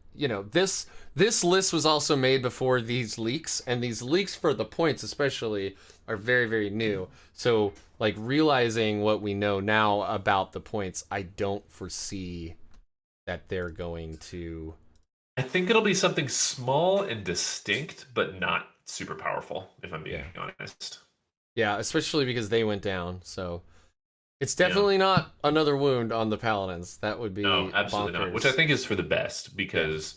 this list was also made before these leaks, and these leaks for the points especially are very, very new. So like realizing what we know now about the points, I don't foresee that they're going to. I think it'll be something small and distinct, but not super powerful, if I'm being honest. Yeah, especially because they went down. So it's definitely not another wound on the Paladins. That would be No, absolutely bonkers. not. Which I think is for the best because,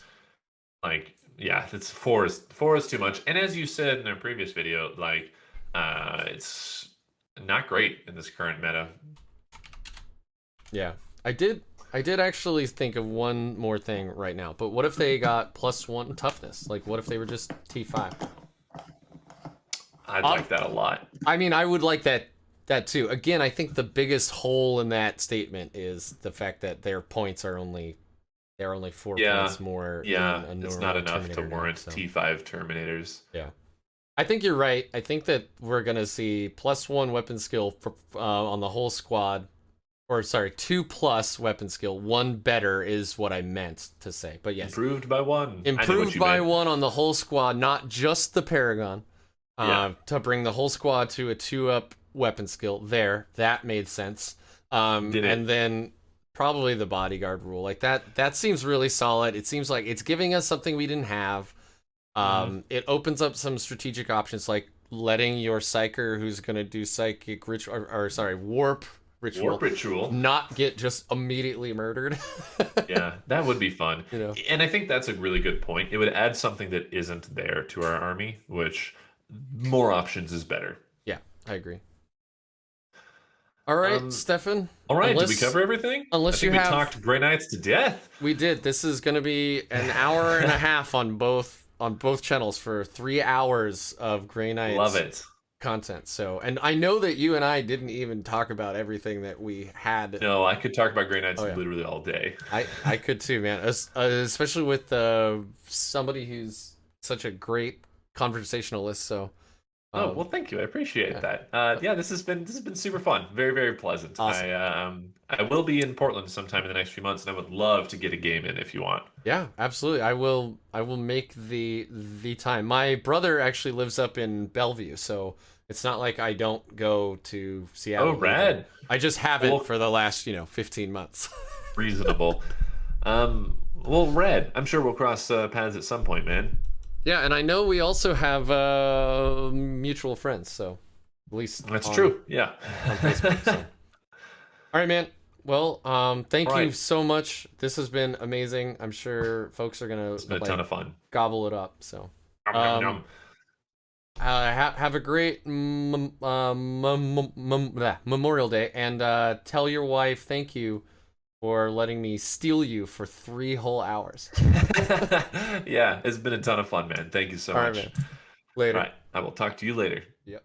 it's four is too much. And as you said in our previous video, it's not great in this current meta. Yeah, I did actually think of one more thing right now. But what if they got +1 toughness? Like, what if they were just T5? I'd like that a lot. I mean, I would like that too. Again, I think the biggest hole in that statement is the fact that their points are only 4 points more. Yeah, than a it's normal not enough Terminator to now, warrant so. T5 Terminators. Yeah, I think you're right. I think that we're gonna see +1 weapon skill for, on the whole squad, or sorry, 2+ weapon skill. 1 better is what I meant to say. But yes, Improved by 1. I know what improved you by meant. 1 on the whole squad, not just the Paragon. To bring the whole squad to a 2+ weapon skill. That made sense. Did it? And then probably the bodyguard rule, like that seems really solid. It seems like it's giving us something we didn't have. It opens up some strategic options, like letting your psyker who's going to do psychic ritual, or sorry, warp ritual not get just immediately murdered. Yeah, that would be fun. You know. And I think that's a really good point. It would add something that isn't there to our army, which more options is better. Yeah, I agree. All right, Stefan. All right, did we cover everything? Unless I think you we have, talked Grey Knights to death. We did. This is going to be an hour and a half on both channels for 3 hours of Grey Knights. Love it. Content. So, and I know that you and I didn't even talk about everything that we had. No, I could talk about Grey Knights literally all day. I could too, man. Especially with somebody who's such a great conversationalist. So. Well, thank you. I appreciate that. This has been super fun. Very, very pleasant. Awesome. I will be in Portland sometime in the next few months, and I would love to get a game in if you want. Yeah, absolutely. I will make the time. My brother actually lives up in Bellevue, so it's not like I don't go to Seattle. Oh, rad. I just haven't for the last 15 months. Reasonable. Well, Red, I'm sure we'll cross paths at some point, man. Yeah, and I know we also have mutual friends, so at least that's true. Yeah. On Facebook. So. All right, man. Well, thank you so much. This has been amazing. I'm sure folks are gonna. It's been a ton of fun. Gobble it up. So. Have a great Memorial Day, and tell your wife thank you for letting me steal you for 3 whole hours. Yeah, it's been a ton of fun, man. Thank you so All right, much. man. All Later. right, I will talk to you later. Yep.